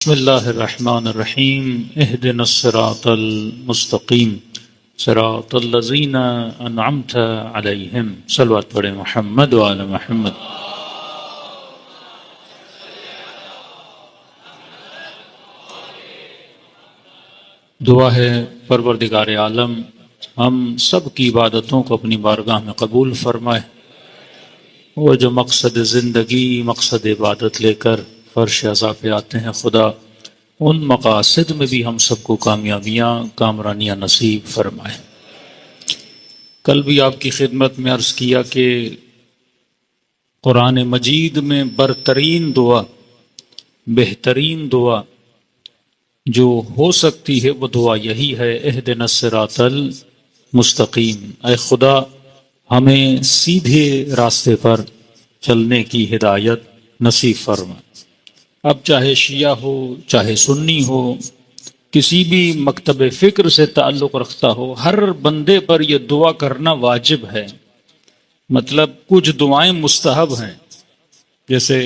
بسم اللہ الرحمن الرحیم اہدنا الصراط المستقیم صراط الذین انعمت علیہم صلوات پڑھیں محمد وعلی محمد۔ دعا ہے پروردگار عالم ہم سب کی عبادتوں کو اپنی بارگاہ میں قبول فرمائے، وہ جو مقصد زندگی مقصد عبادت لے کر فرش عزا پہ آتے ہیں، خدا ان مقاصد میں بھی ہم سب کو کامیابیاں کامرانیاں نصیب فرمائے۔ کل بھی آپ کی خدمت میں عرض کیا کہ قرآن مجید میں برترین دعا، بہترین دعا جو ہو سکتی ہے وہ دعا یہی ہے، اہدنا الصراط المستقیم، اے خدا ہمیں سیدھے راستے پر چلنے کی ہدایت نصیب فرما۔ اب چاہے شیعہ ہو چاہے سنی ہو، کسی بھی مکتب فکر سے تعلق رکھتا ہو، ہر بندے پر یہ دعا کرنا واجب ہے۔ مطلب کچھ دعائیں مستحب ہیں، جیسے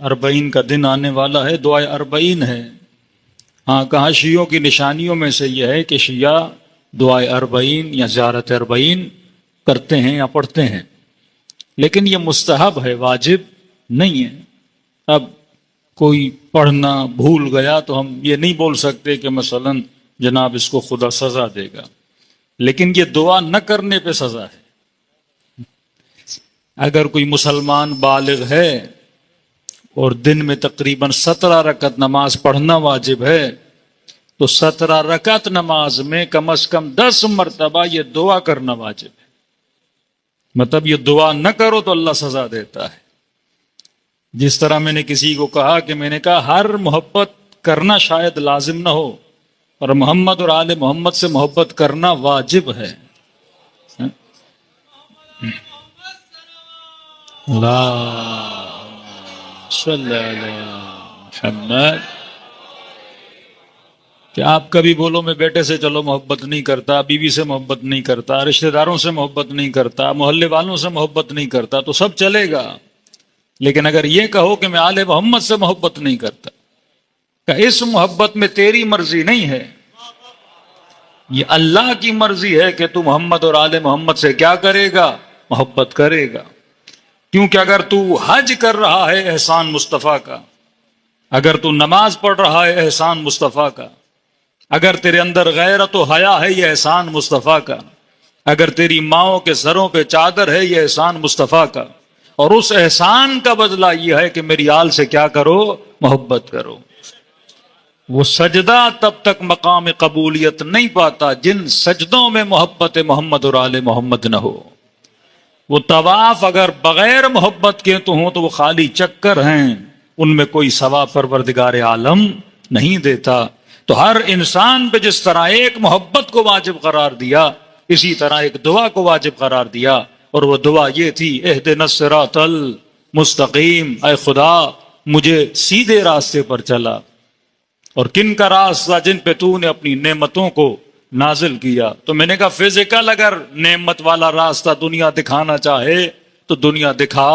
اربعین کا دن آنے والا ہے، دعائے اربعین ہے۔ ہاں، کہاں شیعوں کی نشانیوں میں سے یہ ہے کہ شیعہ دعائے اربعین یا زیارت اربعین کرتے ہیں یا پڑھتے ہیں، لیکن یہ مستحب ہے، واجب نہیں ہے۔ اب کوئی پڑھنا بھول گیا تو ہم یہ نہیں بول سکتے کہ مثلا جناب اس کو خدا سزا دے گا، لیکن یہ دعا نہ کرنے پہ سزا ہے۔ اگر کوئی مسلمان بالغ ہے اور دن میں تقریباً 17 رکعت نماز پڑھنا واجب ہے، تو 17 رکعت نماز میں کم از کم 10 مرتبہ یہ دعا کرنا واجب ہے۔ مطلب یہ دعا نہ کرو تو اللہ سزا دیتا ہے۔ جس طرح میں نے کسی کو کہا کہ میں نے کہا ہر محبت کرنا شاید لازم نہ ہو، اور محمد اور آل محمد سے محبت کرنا واجب ہے۔ اللہم صلی علی محمد۔ کہ آپ کبھی بولو میں بیٹے سے چلو محبت نہیں کرتا، بیوی سے محبت نہیں کرتا، رشتہ داروں سے محبت نہیں کرتا، محلے والوں سے محبت نہیں کرتا، تو سب چلے گا۔ لیکن اگر یہ کہو کہ میں آل محمد سے محبت نہیں کرتا، کہ اس محبت میں تیری مرضی نہیں ہے، یہ اللہ کی مرضی ہے کہ تو محمد اور آل محمد سے کیا کرے گا؟ محبت کرے گا۔ کیونکہ اگر تو حج کر رہا ہے احسان مصطفیٰ کا، اگر تو نماز پڑھ رہا ہے احسان مصطفیٰ کا، اگر تیرے اندر غیرت و حیا ہے یہ احسان مصطفیٰ کا، اگر تیری ماؤں کے سروں پہ چادر ہے یہ احسان مصطفیٰ کا، اور اس احسان کا بدلہ یہ ہے کہ میری آل سے کیا کرو؟ محبت کرو۔ وہ سجدہ تب تک مقام قبولیت نہیں پاتا جن سجدوں میں محبت محمد اور آل محمد نہ ہو۔ وہ طواف اگر بغیر محبت کے تو ہوں تو وہ خالی چکر ہیں، ان میں کوئی ثواب پروردگار عالم نہیں دیتا۔ تو ہر انسان پہ جس طرح ایک محبت کو واجب قرار دیا، اسی طرح ایک دعا کو واجب قرار دیا، اور وہ دعا یہ تھی، اہدنا الصراط المستقیم، اے خدا مجھے سیدھے راستے پر چلا۔ اور کن کا راستہ؟ جن پہ تو نے اپنی نعمتوں کو نازل کیا۔ تو میں نے کہا فزیکل اگر نعمت والا راستہ دنیا دکھانا چاہے تو دنیا دکھا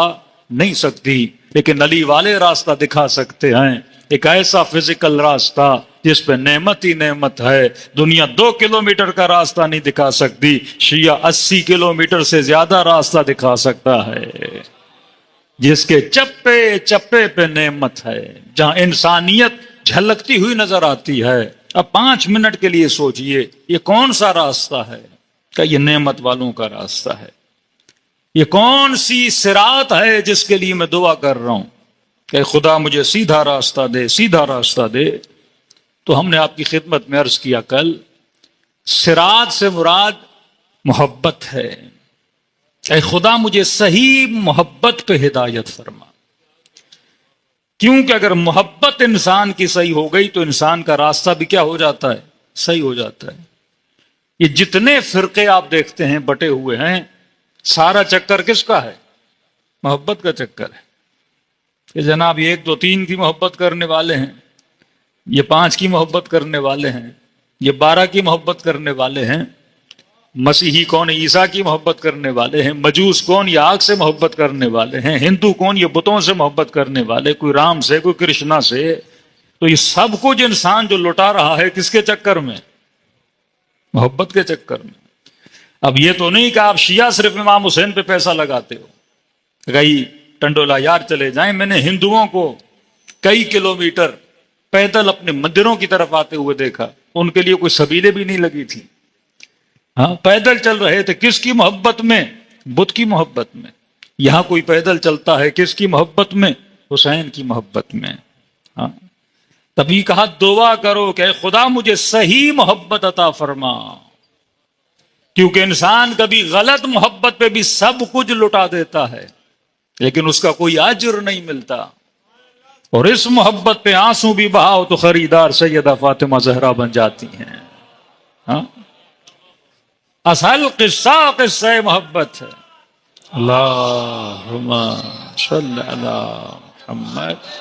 نہیں سکتی، لیکن علی والے راستہ دکھا سکتے ہیں، ایک ایسا فزیکل راستہ جس پہ نعمت ہی نعمت ہے۔ دنیا 2 کلومیٹر کا راستہ نہیں دکھا سکتی، شیعہ 80 کلومیٹر سے زیادہ راستہ دکھا سکتا ہے، جس کے چپے چپے پہ نعمت ہے، جہاں انسانیت جھلکتی ہوئی نظر آتی ہے۔ اب 5 منٹ کے لیے سوچئے یہ کون سا راستہ ہے؟ کہ یہ نعمت والوں کا راستہ ہے۔ یہ کون سی صراط ہے جس کے لیے میں دعا کر رہا ہوں کہ خدا مجھے سیدھا راستہ دے، سیدھا راستہ دے؟ تو ہم نے آپ کی خدمت میں عرض کیا کل، صراط سے مراد محبت ہے۔ اے خدا مجھے صحیح محبت پہ ہدایت فرما، کیونکہ اگر محبت انسان کی صحیح ہو گئی تو انسان کا راستہ بھی کیا ہو جاتا ہے؟ صحیح ہو جاتا ہے۔ یہ جتنے فرقے آپ دیکھتے ہیں بٹے ہوئے ہیں، سارا چکر کس کا ہے؟ محبت کا چکر ہے۔ کہ جناب یہ 1 2 3 کی محبت کرنے والے ہیں، یہ 5 کی محبت کرنے والے ہیں، یہ 12 کی محبت کرنے والے ہیں، مسیحی کون؟ عیسیٰ کی محبت کرنے والے ہیں، مجوس کون؟ یہ آگ سے محبت کرنے والے ہیں، ہندو کون؟ یہ بتوں سے محبت کرنے والے، کوئی رام سے، کوئی کرشنا سے، تو یہ سب کچھ انسان جو لٹا رہا ہے کس کے چکر میں؟ محبت کے چکر میں۔ اب یہ تو نہیں کہ آپ شیعہ صرف امام حسین پہ پیسہ لگاتے ہو، کئی ٹنڈولا یار چلے جائیں، میں نے ہندوؤں کو کئی کلومیٹر پیدل اپنے مندروں کی طرف آتے ہوئے دیکھا، ان کے لیے کوئی سبیلیں بھی نہیں لگی تھی، ہاں پیدل چل رہے تھے۔ کس کی محبت میں؟ بدھ کی محبت میں۔ یہاں کوئی پیدل چلتا ہے کس کی محبت میں؟ حسین کی محبت میں۔ ہاں تبھی کہا دعا کرو کہ اے خدا مجھے صحیح محبت عطا فرما، کیونکہ انسان کبھی غلط محبت پہ بھی سب کچھ لٹا دیتا ہے لیکن اس کا کوئی اجر نہیں ملتا، اور اس محبت پہ آنسو بھی بہاؤ تو خریدار سیدہ فاطمہ زہرا بن جاتی ہیں۔ ہاں اصل قصہ قصہ محبت ہے۔ اللہم صلی علی محمد۔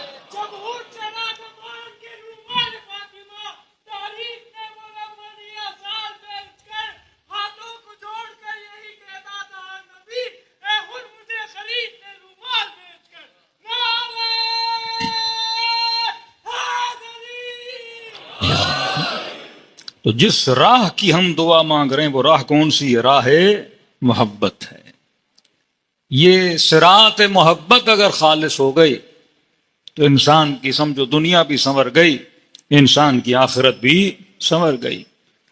تو جس راہ کی ہم دعا مانگ رہے ہیں وہ راہ کون سی ہے؟ راہ محبت ہے۔ یہ صراط محبت اگر خالص ہو گئی تو انسان کی سمجھو دنیا بھی سنور گئی، انسان کی آخرت بھی سنور گئی۔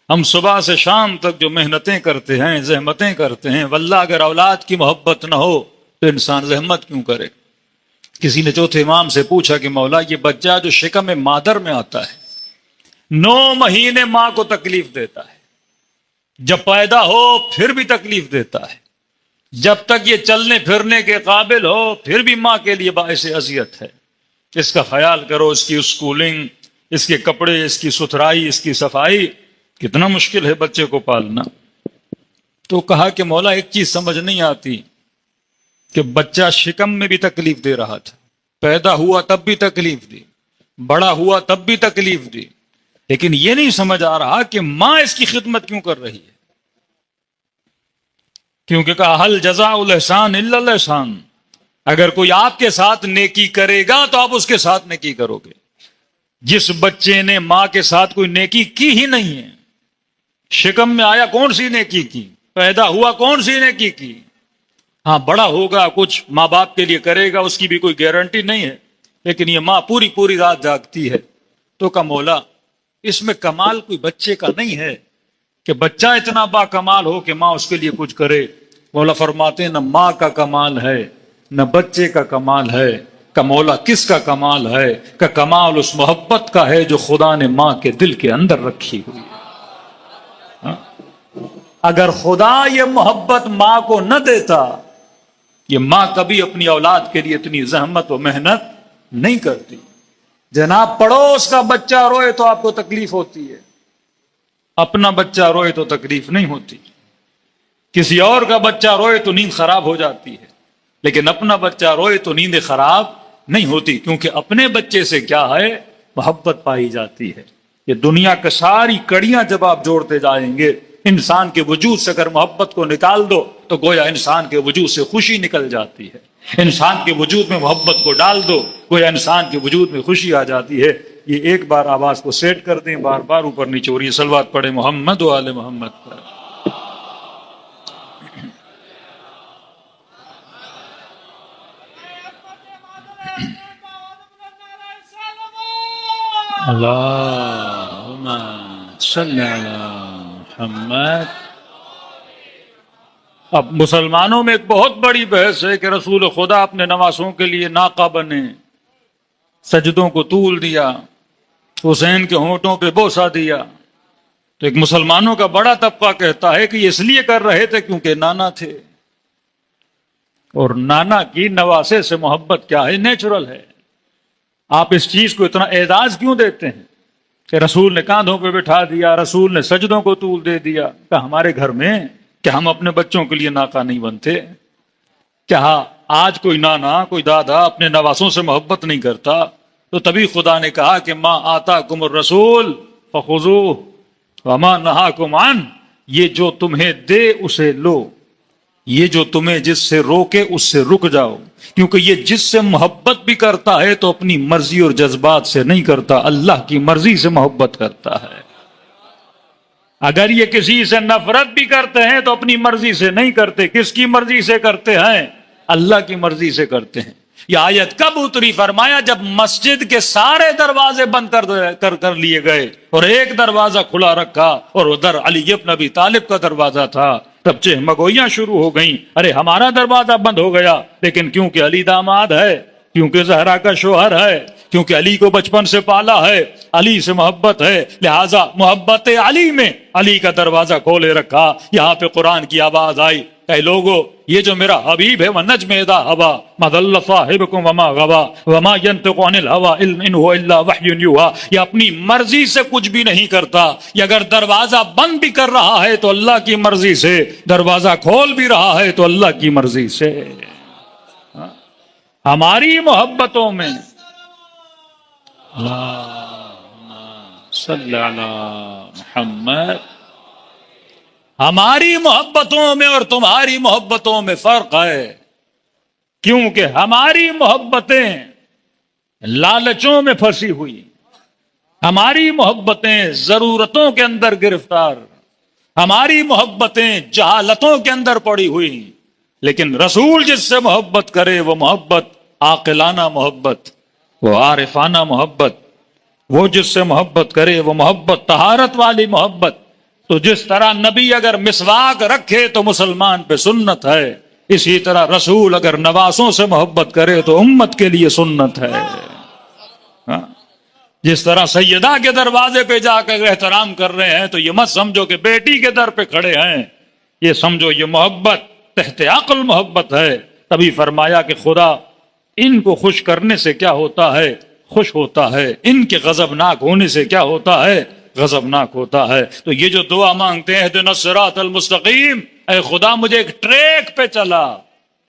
ہم صبح سے شام تک جو محنتیں کرتے ہیں، زحمتیں کرتے ہیں، واللہ اگر اولاد کی محبت نہ ہو تو انسان زحمت کیوں کرے؟ کسی نے چوتھے امام سے پوچھا کہ مولا یہ بچہ جو شکم مادر میں آتا ہے 9 مہینے ماں کو تکلیف دیتا ہے، جب پیدا ہو پھر بھی تکلیف دیتا ہے، جب تک یہ چلنے پھرنے کے قابل ہو پھر بھی ماں کے لیے باعث اذیت ہے۔ اس کا خیال کرو، اس کی اسکولنگ، اس کے کپڑے، اس کی ستھرائی، اس کی صفائی، کتنا مشکل ہے بچے کو پالنا۔ تو کہا کہ مولا ایک چیز سمجھ نہیں آتی کہ بچہ شکم میں بھی تکلیف دے رہا تھا، پیدا ہوا تب بھی تکلیف دی، بڑا ہوا تب بھی تکلیف دی، لیکن یہ نہیں سمجھ آ رہا کہ ماں اس کی خدمت کیوں کر رہی ہے۔ کیونکہ کہا حل جزاء الاحسان الا الاحسان، اگر کوئی آپ کے ساتھ نیکی کرے گا تو آپ اس کے ساتھ نیکی کرو گے۔ جس بچے نے ماں کے ساتھ کوئی نیکی کی ہی نہیں ہے، شکم میں آیا کون سی نیکی کی، پیدا ہوا کون سی نیکی کی، ہاں بڑا ہوگا کچھ ماں باپ کے لیے کرے گا، اس کی بھی کوئی گارنٹی نہیں ہے، لیکن یہ ماں پوری پوری رات جاگتی ہے۔ تو کہا مولا اس میں کمال کوئی بچے کا نہیں ہے کہ بچہ اتنا با کمال ہو کہ ماں اس کے لیے کچھ کرے۔ مولا فرماتے ہیں نہ ماں کا کمال ہے نہ بچے کا کمال ہے، کہ مولا کس کا کمال ہے؟ کہ کمال اس محبت کا ہے جو خدا نے ماں کے دل کے اندر رکھی ہوئی ہے۔ اگر خدا یہ محبت ماں کو نہ دیتا، یہ ماں کبھی اپنی اولاد کے لیے اتنی زحمت و محنت نہیں کرتی۔ جناب پڑوس کا بچہ روئے تو آپ کو تکلیف ہوتی ہے، اپنا بچہ روئے تو تکلیف نہیں ہوتی۔ کسی اور کا بچہ روئے تو نیند خراب ہو جاتی ہے، لیکن اپنا بچہ روئے تو نیند خراب نہیں ہوتی، کیونکہ اپنے بچے سے کیا ہے؟ محبت پائی جاتی ہے۔ یہ دنیا کی ساری کڑیاں جب آپ جوڑتے جائیں گے، انسان کے وجود سے اگر محبت کو نکال دو تو گویا انسان کے وجود سے خوشی نکل جاتی ہے۔ انسان کے وجود میں محبت کو ڈال دو، گویا انسان کے وجود میں خوشی آ جاتی ہے۔ یہ ایک بار آواز کو سیٹ کر دیں، بار بار اوپر نیچے ہو رہی ہے، صلوات پڑھیں محمد و آل محمد پر۔ اللہم صلی علی محمد۔ اب مسلمانوں میں ایک بہت بڑی بحث ہے کہ رسول خدا اپنے نواسوں کے لیے ناقہ بنے، سجدوں کو طول دیا، حسین کے ہونٹوں پہ بوسہ دیا۔ تو ایک مسلمانوں کا بڑا طبقہ کہتا ہے کہ یہ اس لیے کر رہے تھے کیونکہ نانا تھے، اور نانا کی نواسے سے محبت کیا ہے؟ نیچرل ہے۔ آپ اس چیز کو اتنا اعزاز کیوں دیتے ہیں کہ رسول نے کاندھوں پہ بٹھا دیا، رسول نے سجدوں کو طول دے دیا؟ کہ ہمارے گھر میں کیا ہم اپنے بچوں کے لیے ناقہ نہیں بنتے؟ کیا آج کوئی نانا کوئی دادا اپنے نواسوں سے محبت نہیں کرتا؟ تو تبھی خدا نے کہا کہ ما آتاکم الرسول فخذوہ وما نہاکم عنہ، یہ جو تمہیں دے اسے لو، یہ جو تمہیں جس سے روکے اس سے رک جاؤ، کیونکہ یہ جس سے محبت بھی کرتا ہے تو اپنی مرضی اور جذبات سے نہیں کرتا، اللہ کی مرضی سے محبت کرتا ہے۔ اگر یہ کسی سے نفرت بھی کرتے ہیں تو اپنی مرضی سے نہیں کرتے، کس کی مرضی سے کرتے ہیں؟ اللہ کی مرضی سے کرتے ہیں۔ یہ آیت کب اتری؟ فرمایا جب مسجد کے سارے دروازے بند کر لیے گئے اور ایک دروازہ کھلا رکھا، اور ادھر علی ابن ابی طالب کا دروازہ تھا، تب چہمگوئیاں شروع ہو گئیں، ارے ہمارا دروازہ بند ہو گیا، لیکن کیونکہ علی داماد ہے، کیونکہ زہرا کا شوہر ہے، کیونکہ علی کو بچپن سے پالا ہے، علی سے محبت ہے، لہٰذا محبت علی میں علی کا دروازہ کھولے رکھا۔ یہاں پہ قرآن کی آواز آئی، اے لوگو یہ جو میرا حبیب ہے وَنَجْمِ اِذَا هَوَىٰ مَا ضَلَّ صَاحِبُكُمْ وَمَا غَوَىٰ وَمَا يَنطِقُ عَنِ الْهَوَىٰ إِنْ هُوَ إِلَّا وَحْيٌ يُوحَىٰ، یہ اپنی مرضی سے کچھ بھی نہیں کرتا۔ یہ اگر دروازہ بند بھی کر رہا ہے تو اللہ کی مرضی سے، دروازہ کھول بھی رہا ہے تو اللہ کی مرضی سے۔ ہماری محبتوں میں صلی علی محمد، ہماری محبتوں میں اور تمہاری محبتوں میں فرق ہے، کیونکہ ہماری محبتیں لالچوں میں پھنسی ہوئی، ہماری محبتیں ضرورتوں کے اندر گرفتار، ہماری محبتیں جہالتوں کے اندر پڑی ہوئی۔ لیکن رسول جس سے محبت کرے وہ محبت عاقلانہ محبت، وہ عارفانہ محبت، وہ جس سے محبت کرے وہ محبت طہارت والی محبت۔ تو جس طرح نبی اگر مسواک رکھے تو مسلمان پہ سنت ہے، اسی طرح رسول اگر نواسوں سے محبت کرے تو امت کے لیے سنت ہے۔ جس طرح سیدہ کے دروازے پہ جا کر احترام کر رہے ہیں تو یہ مت سمجھو کہ بیٹی کے در پہ کھڑے ہیں، یہ سمجھو یہ محبت تحت عقل محبت ہے۔ تبھی فرمایا کہ خدا ان کو خوش کرنے سے کیا ہوتا ہے؟ خوش ہوتا ہے، ان کے غضبناک ہونے سے کیا ہوتا ہے؟ غضبناک ہوتا ہے۔ تو یہ جو دعا مانگتے ہیں اہدنا الصراط المستقیم، اے خدا مجھے ایک ٹریک پہ چلا،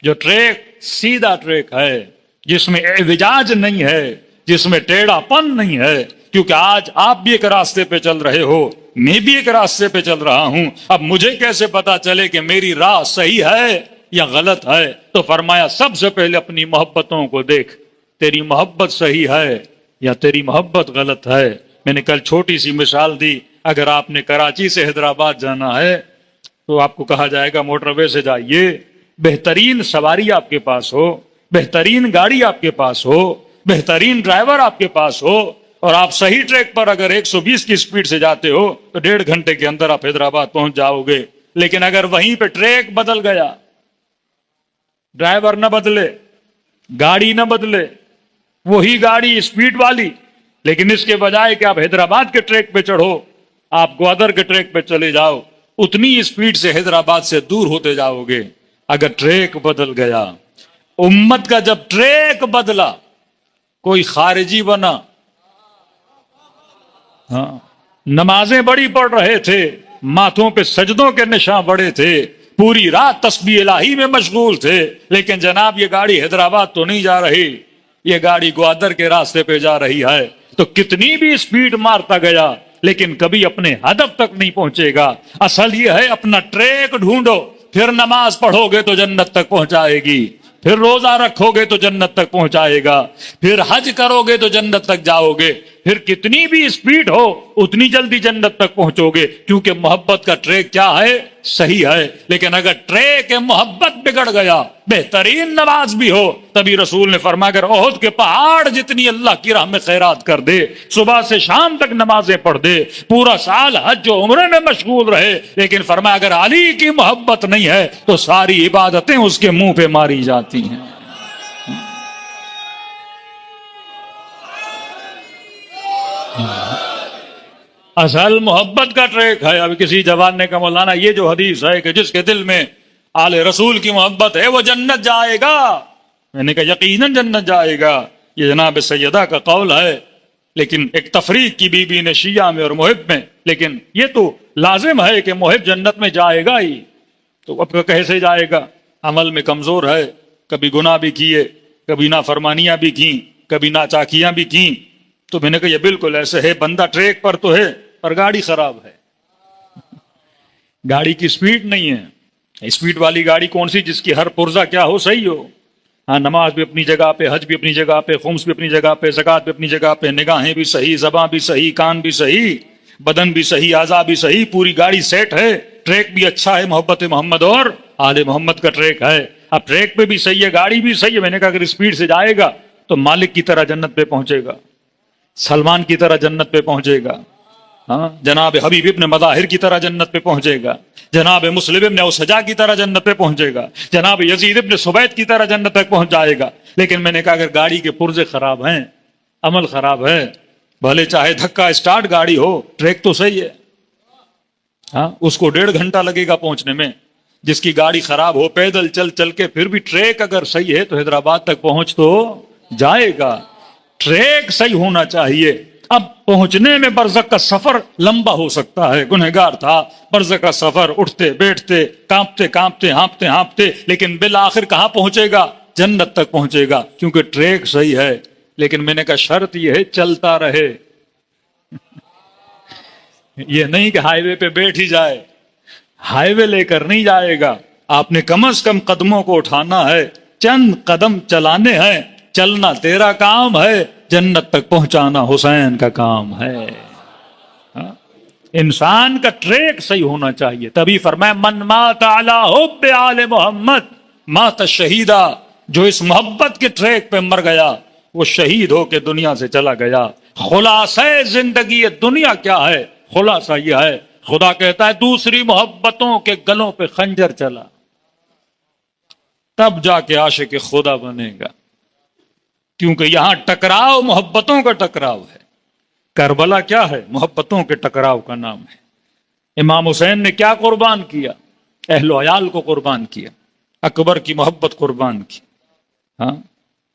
جو ٹریک سیدھا ٹریک ہے، جس میں اعوجاج نہیں ہے، جس میں ٹیڑھا پن نہیں ہے، کیونکہ آج آپ بھی ایک راستے پہ چل رہے ہو، میں بھی ایک راستے پہ چل رہا ہوں، اب مجھے کیسے پتا چلے کہ میری راہ صحیح ہے یا غلط ہے؟ تو فرمایا سب سے پہلے اپنی محبتوں کو دیکھ، تیری محبت صحیح ہے یا تیری محبت غلط ہے۔ میں نے کل چھوٹی سی مثال دی، اگر آپ نے کراچی سے حیدرآباد جانا ہے تو آپ کو کہا جائے گا موٹر وے سے جائیے، بہترین سواری آپ کے پاس ہو، بہترین گاڑی آپ کے پاس ہو، بہترین ڈرائیور آپ کے پاس ہو، اور آپ صحیح ٹریک پر اگر 120 کی سپیڈ سے جاتے ہو تو 1.5 گھنٹے کے اندر آپ حیدرآباد پہنچ جاؤ گے۔ لیکن اگر وہیں پہ ٹریک بدل گیا، ڈرائیور نہ بدلے، گاڑی نہ بدلے، وہی گاڑی سپیڈ والی، لیکن اس کے بجائے کہ آپ حیدرآباد کے ٹریک پہ چڑھو، آپ گوادر کے ٹریک پہ چلے جاؤ، اتنی سپیڈ سے حیدرآباد سے دور ہوتے جاؤ گے۔ اگر ٹریک بدل گیا، امت کا جب ٹریک بدلا، کوئی خارجی بنا، ہاں نمازیں بڑی پڑھ رہے تھے، ماتھوں پہ سجدوں کے نشان بڑے تھے، پوری رات تسبیح الہی میں مشغول تھے، لیکن جناب یہ گاڑی حیدرآباد تو نہیں جا رہی، یہ گاڑی گوادر کے راستے پہ جا رہی ہے، تو کتنی بھی سپیڈ مارتا گیا لیکن کبھی اپنے ہدف تک نہیں پہنچے گا۔ اصل یہ ہے اپنا ٹریک ڈھونڈو، پھر نماز پڑھو گے تو جنت تک پہنچائے گی، پھر روزہ رکھو گے تو جنت تک پہنچائے گا، پھر حج کرو گے تو جنت تک جاؤ گے، پھر کتنی بھی سپیڈ ہو اتنی جلدی جنت تک پہنچو گے، کیونکہ محبت کا ٹریک کیا ہے؟ صحیح ہے۔ لیکن اگر ٹریک محبت بگڑ گیا، بہترین نماز بھی ہو، تبھی رسول نے فرمایا اگر احد کے پہاڑ جتنی اللہ کی راہ میں خیرات کر دے، صبح سے شام تک نمازیں پڑھ دے، پورا سال حج و عمرے میں مشغول رہے، لیکن فرمایا اگر علی کی محبت نہیں ہے تو ساری عبادتیں اس کے منہ پہ ماری جاتی ہیں۔ اصل محبت کا ٹریک ہے۔ اب کسی جوان نے کہا مولانا یہ جو حدیث ہے کہ جس کے دل میں آل رسول کی محبت ہے وہ جنت جائے گا، میں نے کہا یقیناً جنت جائے گا، یہ جناب سیدہ کا قول ہے، لیکن ایک تفریق کی بی بی نے شیعہ میں اور محب میں، لیکن یہ تو لازم ہے کہ محب جنت میں جائے گا ہی، تو اب کیسے جائے گا؟ عمل میں کمزور ہے، کبھی گناہ بھی کیے، کبھی نافرمانیاں بھی کیں، کبھی ناچاکیاں بھی کیں، تو میں نے کہا یہ بالکل ایسے ہے، بندہ ٹریک پر تو ہے پر گاڑی خراب ہے، گاڑی کی سپیڈ نہیں ہے، اسپیڈ والی گاڑی کون سی؟ جس کی ہر پرزہ کیا ہو، صحیح ہو. ہاں، نماز بھی اپنی جگہ پہ، حج بھی اپنی جگہ پہ، خمس بھی اپنی جگہ پہ، زکوٰۃ بھی اپنی جگہ پہ، نگاہیں بھی صحیح، زباں بھی صحیح، کان بھی صحیح، بدن بھی صحیح، اعضاء بھی صحیح، پوری گاڑی سیٹ ہے. ٹریک بھی اچھا ہے، محبت محمد اور آل محمد کا ٹریک ہے. اب ٹریک پہ بھی صحیح ہے، گاڑی بھی صحیح ہے. میں نے کہا اگر اسپیڈ سے جائے گا تو مالک کی طرح جنت پہ پہنچے گا، سلمان کی طرح جنت پہ پہنچے گا، ہاں جناب حبیب ابن مظاہر کی طرح جنت پہ پہنچے گا، جناب مسلم ابن اوسجا کی طرح جنت پہ پہنچے گا، جناب یزید ابن سبیت کی طرح جنت تک پہنچ جائے گا. لیکن میں نے کہا اگر گاڑی کے پرزے خراب ہیں، عمل خراب ہے، بھلے چاہے دھکا اسٹارٹ گاڑی ہو، ٹریک تو صحیح ہے، ہاں اس کو 1.5 گھنٹہ لگے گا پہنچنے میں. جس کی گاڑی خراب ہو، پیدل چل چل کے پھر بھی ٹریک اگر صحیح ہے تو حیدرآباد تک پہنچ تو جائے گا. ٹریک صحیح ہونا چاہیے. اب پہنچنے میں برزخ کا سفر لمبا ہو سکتا ہے، گنہگار تھا، برزخ کا سفر، اٹھتے بیٹھتے، کانپتے کانپتے، ہانپتے ہانپتے، لیکن بالآخر کہاں پہنچے گا؟ جنت تک پہنچے گا، کیونکہ ٹریک صحیح ہے. لیکن میں نے کہا شرط یہ ہے چلتا رہے. یہ نہیں کہ ہائی وے پہ بیٹھ ہی جائے، ہائی وے لے کر نہیں جائے گا. آپ نے کم از کم قدموں کو اٹھانا ہے، چند قدم چلانے ہیں. چلنا تیرا کام ہے، جنت تک پہنچانا حسین کا کام ہے. انسان کا ٹریک صحیح ہونا چاہیے. تبھی فرمایا من مات علی حب آل محمد مات شہیدا. جو اس محبت کے ٹریک پہ مر گیا وہ شہید ہو کے دنیا سے چلا گیا. خلاصہ زندگی دنیا کیا ہے؟ خلاصہ یہ ہے، خدا کہتا ہے دوسری محبتوں کے گلوں پہ خنجر چلا، تب جا کے عاشق خدا بنے گا. کیونکہ یہاں ٹکراؤ محبتوں کا ٹکراؤ ہے. کربلا کیا ہے؟ محبتوں کے ٹکراؤ کا نام ہے. امام حسین نے کیا قربان کیا؟ اہل و عیال کو قربان کیا، اکبر کی محبت قربان کی، ہاں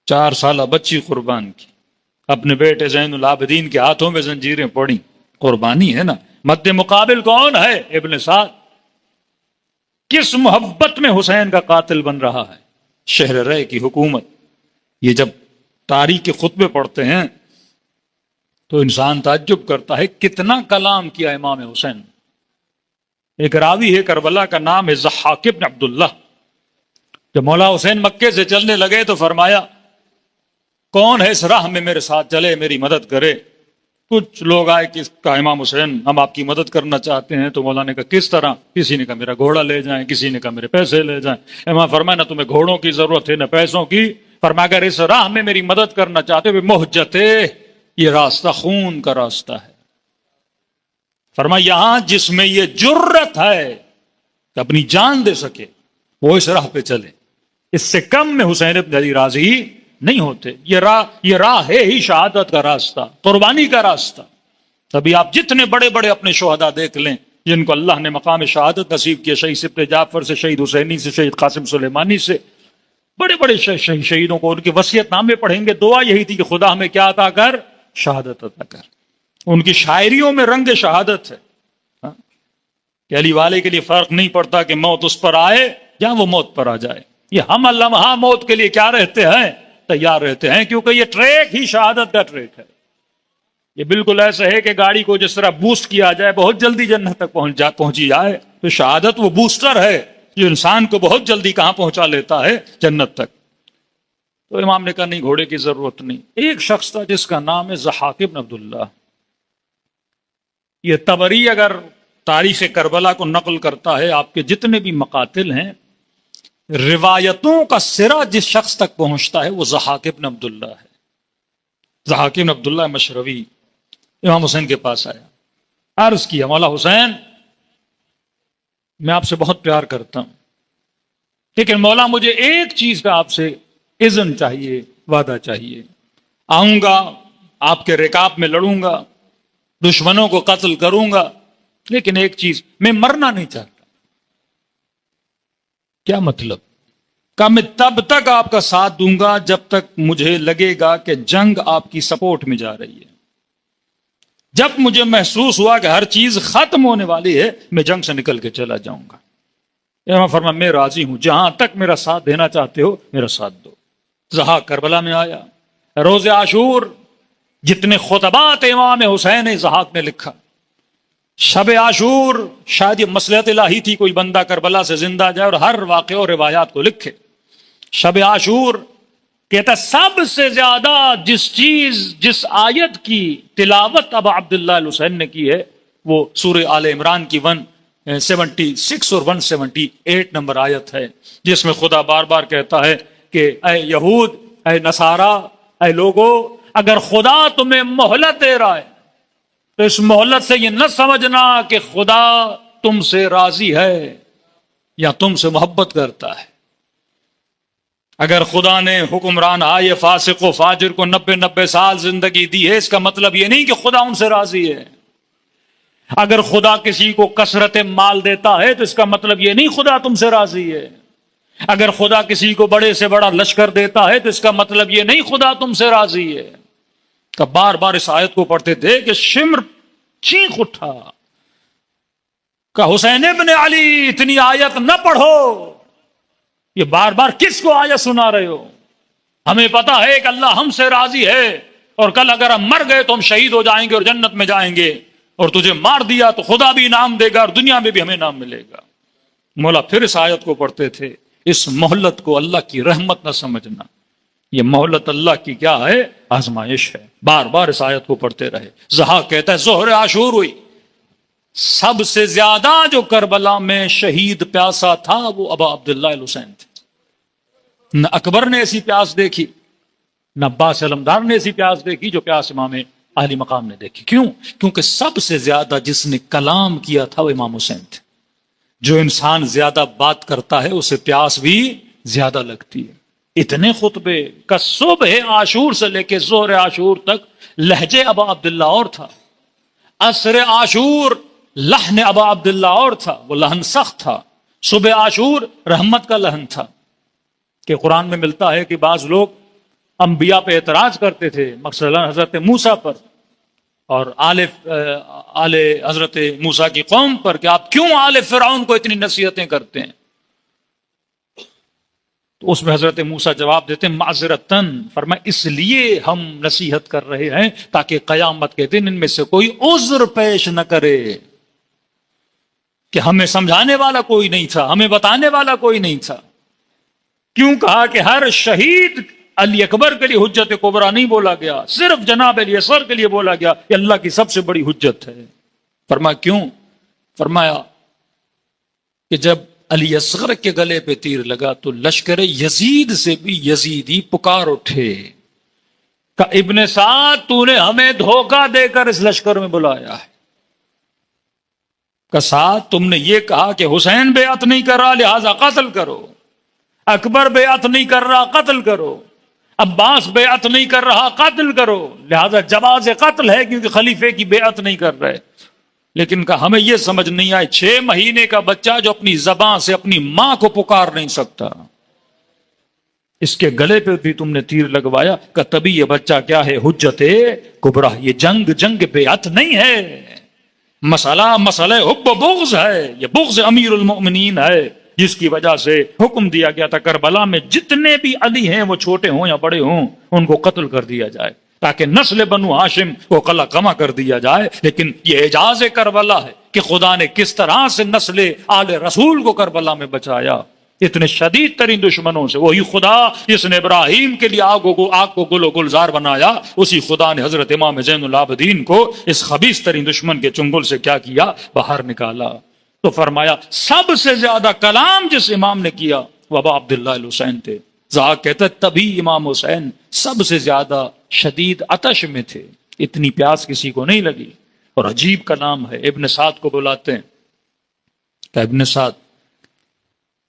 4 سالہ بچی قربان کی، اپنے بیٹے زین العابدین کے ہاتھوں میں زنجیریں پڑی. قربانی ہے نا. مد مقابل کون ہے؟ ابن سعد. کس محبت میں حسین کا قاتل بن رہا ہے؟ شہر رے کی حکومت. یہ جب تاریخ کے خطبے پڑھتے ہیں تو انسان تعجب کرتا ہے کتنا کلام کیا امام حسین. ایک راوی ہے کربلا کا نام ہے ضحاک بن عبداللہ. جب مولا حسین مکے سے چلنے لگے تو فرمایا کون ہے اس راہ میں میرے ساتھ چلے، میری مدد کرے. کچھ لوگ آئے کہ کہا امام حسین ہم آپ کی مدد کرنا چاہتے ہیں. تو مولا نے کہا کس طرح؟ کسی نے کہا میرا گھوڑا لے جائیں، کسی نے کہا میرے پیسے لے جائیں. امام فرمایا نہ تمہیں گھوڑوں کی ضرورت ہے نہ پیسوں کی. فرمایا اگر اس راہ میں میری مدد کرنا چاہتے ہو، محجتے یہ راستہ خون کا راستہ ہے. فرمایا یہاں جس میں یہ جرت ہے کہ اپنی جان دے سکے وہ اس راہ پہ چلے. اس سے کم میں حسین بن علی راضی نہیں ہوتے. یہ راہ ہے ہی شہادت کا راستہ، قربانی کا راستہ. تبھی آپ جتنے بڑے بڑے اپنے شہداء دیکھ لیں جن کو اللہ نے مقام شہادت نصیب کیا، شہید سبط جعفر سے، شہید حسینی سے، شہید قاسم سلیمانی سے، بڑے بڑے شہیدوں کو ان کے وصیت نامے پڑھیں گے، دعا یہی تھی کہ خدا ہمیں کیا عطا کر؟ شہادت عطا کر. ان کی شاعریوں میں رنگ شہادت ہے کہ علی والے کے لیے فرق نہیں پڑتا کہ موت اس پر آئے یا وہ موت پر آ جائے. یہ ہم لمحہ موت کے لیے کیا رہتے ہیں؟ تیار رہتے ہیں، کیونکہ یہ ٹریک ہی شہادت کا ٹریک ہے. یہ بالکل ایسا ہے کہ گاڑی کو جس طرح بوسٹ کیا جائے بہت جلدی جنت تک پہنچی جائے، تو شہادت وہ بوسٹر ہے جو انسان کو بہت جلدی کہاں پہنچا لیتا ہے؟ جنت تک. تو امام نے کہا نہیں، گھوڑے کی ضرورت نہیں. ایک شخص تھا جس کا نام ہے ضحاک بن عبداللہ. یہ طبری اگر تاریخ کربلا کو نقل کرتا ہے، آپ کے جتنے بھی مقاتل ہیں، روایتوں کا سرا جس شخص تک پہنچتا ہے وہ ضحاک بن عبداللہ ہے. ضحاک بن عبداللہ مشربی امام حسین کے پاس آیا، عرض کیا مولا حسین میں آپ سے بہت پیار کرتا ہوں، لیکن مولا مجھے ایک چیز کا آپ سے اذن چاہیے، وعدہ چاہیے. آؤں گا، آپ کے رکاب میں لڑوں گا، دشمنوں کو قتل کروں گا، لیکن ایک چیز، میں مرنا نہیں چاہتا. کیا مطلب؟ کہ میں تب تک آپ کا ساتھ دوں گا جب تک مجھے لگے گا کہ جنگ آپ کی سپورٹ میں جا رہی ہے. جب مجھے محسوس ہوا کہ ہر چیز ختم ہونے والی ہے، میں جنگ سے نکل کے چلا جاؤں گا. امام فرمایا میں راضی ہوں، جہاں تک میرا ساتھ دینا چاہتے ہو میرا ساتھ دو. ضحاک کربلا میں آیا. روز عاشور جتنے خطبات امام حسین ضحاک نے لکھا، شب عاشور شاید یہ مصلحت الہی تھی، کوئی بندہ کربلا سے زندہ جائے اور ہر واقعہ اور روایات کو لکھے. شب عاشور کہتا سب سے زیادہ جس آیت کی تلاوت ابا عبداللہ الحسین نے کی ہے وہ سورہ آل عمران کی 176 اور 178 نمبر آیت ہے، جس میں خدا بار بار کہتا ہے کہ اے یہود، اے نصارا، اے لوگو، اگر خدا تمہیں مہلت دے رہا ہے تو اس مہلت سے یہ نہ سمجھنا کہ خدا تم سے راضی ہے یا تم سے محبت کرتا ہے. اگر خدا نے حکمران آئے فاسق و فاجر کو 90 سال زندگی دی ہے، اس کا مطلب یہ نہیں کہ خدا ان سے راضی ہے. اگر خدا کسی کو کثرت مال دیتا ہے تو اس کا مطلب یہ نہیں خدا تم سے راضی ہے. اگر خدا کسی کو بڑے سے بڑا لشکر دیتا ہے تو اس کا مطلب یہ نہیں خدا تم سے راضی ہے. کہ بار بار اس آیت کو پڑھتے تھے کہ شمر چیخ اٹھا کہ حسین ابن علی اتنی آیت نہ پڑھو، یہ بار بار کس کو آیت سنا رہے ہو؟ ہمیں پتا ہے کہ اللہ ہم سے راضی ہے، اور کل اگر ہم مر گئے تو ہم شہید ہو جائیں گے اور جنت میں جائیں گے، اور تجھے مار دیا تو خدا بھی انعام دے گا اور دنیا میں بھی ہمیں انعام ملے گا. مولا پھر اس آیت کو پڑھتے تھے، اس مہلت کو اللہ کی رحمت نہ سمجھنا، یہ مہلت اللہ کی کیا ہے؟ آزمائش ہے. بار بار اس آیت کو پڑھتے رہے. ضحاک کہتا ہے ظہر عاشور ہوئی، سب سے زیادہ جو کربلا میں شہید پیاسا تھا وہ ابا عبداللہ الحسین تھے. نہ اکبر نے ایسی پیاس دیکھی، نہ عباس علمدار نے ایسی پیاس دیکھی جو پیاس امام عالی مقام نے دیکھی. کیوں؟ کیونکہ سب سے زیادہ جس نے کلام کیا تھا وہ امام حسین تھے. جو انسان زیادہ بات کرتا ہے اسے پیاس بھی زیادہ لگتی ہے. اتنے خطبے کا صبح عاشور سے لے کے ظہر عاشور تک لہجے ابا عبداللہ اور تھا، عصر عاشور لحن ابا عبداللہ اور تھا، وہ لحن سخت تھا. صبح عاشور رحمت کا لحن تھا. کہ قرآن میں ملتا ہے کہ بعض لوگ انبیاء پہ اعتراض کرتے تھے، مثلا حضرت موسیٰ پر اور آل حضرت موسیٰ کی قوم پر، کہ آپ کیوں آل فرعون کو اتنی نصیحتیں کرتے ہیں؟ تو اس میں حضرت موسیٰ جواب دیتے ہیں معذرتاً، فرمایا اس لیے ہم نصیحت کر رہے ہیں تاکہ قیامت کے دن ان میں سے کوئی عذر پیش نہ کرے کہ ہمیں سمجھانے والا کوئی نہیں تھا، ہمیں بتانے والا کوئی نہیں تھا. کیوں کہا کہ ہر شہید علی اکبر کے لیے حجت کبریٰ نہیں بولا گیا، صرف جناب علی اصغر کے لیے بولا گیا، یہ اللہ کی سب سے بڑی حجت ہے. فرمایا کیوں؟ فرمایا کہ جب علی اصغر کے گلے پہ تیر لگا تو لشکر یزید سے بھی یزیدی پکار اٹھے کہ ابن سعد تو نے ہمیں دھوکہ دے کر اس لشکر میں بلایا ہے. کہ سعد تم نے یہ کہا کہ حسین بیعت نہیں کر رہا لہذا قتل کرو، اکبر بیعت نہیں کر رہا قتل کرو، عباس بیعت نہیں کر رہا قتل کرو، لہذا جواز قتل ہے کیونکہ خلیفے کی بیعت نہیں کر رہے. لیکن کہ ہمیں یہ سمجھ نہیں آئی 6 مہینے کا بچہ جو اپنی زبان سے اپنی ماں کو پکار نہیں سکتا، اس کے گلے پہ بھی تم نے تیر لگوایا کہ تبھی یہ بچہ کیا ہے؟ حجت کبریٰ. یہ جنگ بیعت نہیں ہے، مسئلہ حب و بغض ہے. یہ بغض امیر المؤمنین ہے جس کی وجہ سے حکم دیا گیا تھا کربلا میں جتنے بھی علی ہیں وہ چھوٹے ہوں یا بڑے ہوں ان کو قتل کر دیا جائے تاکہ نسل بنو ہاشم کو قلع کما کر دیا جائے. لیکن یہ اعجاز کربلا ہے کہ خدا نے کس طرح سے نسل آل رسول کو کربلا میں بچایا اتنے شدید ترین دشمنوں سے. وہی خدا جس نے ابراہیم کے لیے آگ کو گل و گلزار بنایا، اسی خدا نے حضرت امام زین العابدین کو اس خبیث ترین دشمن کے چنگل سے کیا کیا؟ باہر نکالا. تو فرمایا سب سے زیادہ کلام جس امام نے کیا وہ ابا عبداللہ الحسین تھے. ضحاک کہتا ہے تبھی امام حسین سب سے زیادہ شدید عطش میں تھے، اتنی پیاس کسی کو نہیں لگی. اور عجیب کلام ہے. ابن سعد کو بلاتے ہیں کہ ابن سعد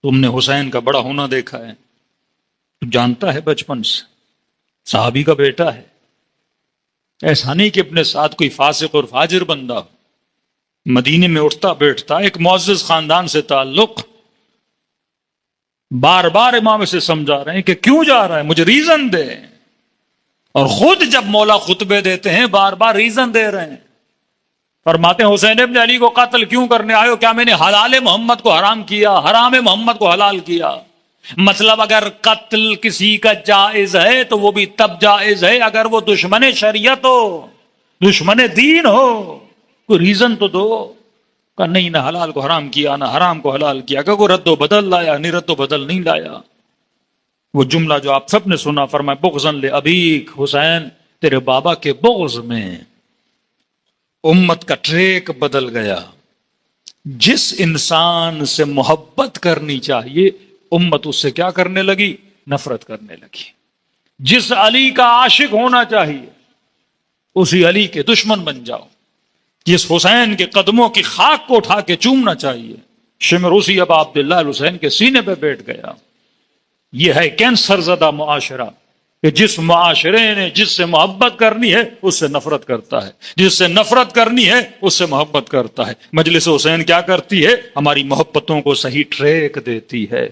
تم نے حسین کا بڑا ہونا دیکھا ہے، تو جانتا ہے بچپن سے صحابی کا بیٹا ہے. ایسا نہیں کہ ابن سعد کوئی فاسق اور فاجر بندہ ہو، مدینے میں اٹھتا بیٹھتا، ایک معزز خاندان سے تعلق. بار بار امام سے سمجھا رہے ہیں کہ کیوں جا رہا ہے، مجھے ریزن دے. اور خود جب مولا خطبے دیتے ہیں بار بار ریزن دے رہے ہیں. فرماتے ہیں حسین ابن علی کو قتل کیوں کرنے آئے ہو؟ کیا میں نے حلال محمد کو حرام کیا، حرام محمد کو حلال کیا؟ مطلب اگر قتل کسی کا جائز ہے تو وہ بھی تب جائز ہے اگر وہ دشمن شریعت ہو، دشمن دین ہو. کوئی ریزن تو دو. کہا نہیں، نہ حلال کو حرام کیا نہ حرام کو حلال کیا. کہ وہ رد و بدل لایا؟ نہیں، رد و بدل نہیں لایا. وہ جملہ جو آپ سب نے سنا، فرمایا بغضاً لأبیک، حسین تیرے بابا کے بغض میں امت کا ٹریک بدل گیا. جس انسان سے محبت کرنی چاہیے امت اس سے کیا کرنے لگی؟ نفرت کرنے لگی. جس علی کا عاشق ہونا چاہیے اسی علی کے دشمن بن جاؤ. جس حسین کے قدموں کی خاک کو اٹھا کے چومنا چاہیے شمر اسی ابا عبداللہ الحسین کے سینے پہ بیٹھ گیا. یہ ہے کینسر زدہ معاشرہ کہ جس معاشرے نے جس سے محبت کرنی ہے اس سے نفرت کرتا ہے، جس سے نفرت کرنی ہے اس سے محبت کرتا ہے. مجلس حسین کیا کرتی ہے؟ ہماری محبتوں کو صحیح ٹریک دیتی ہے.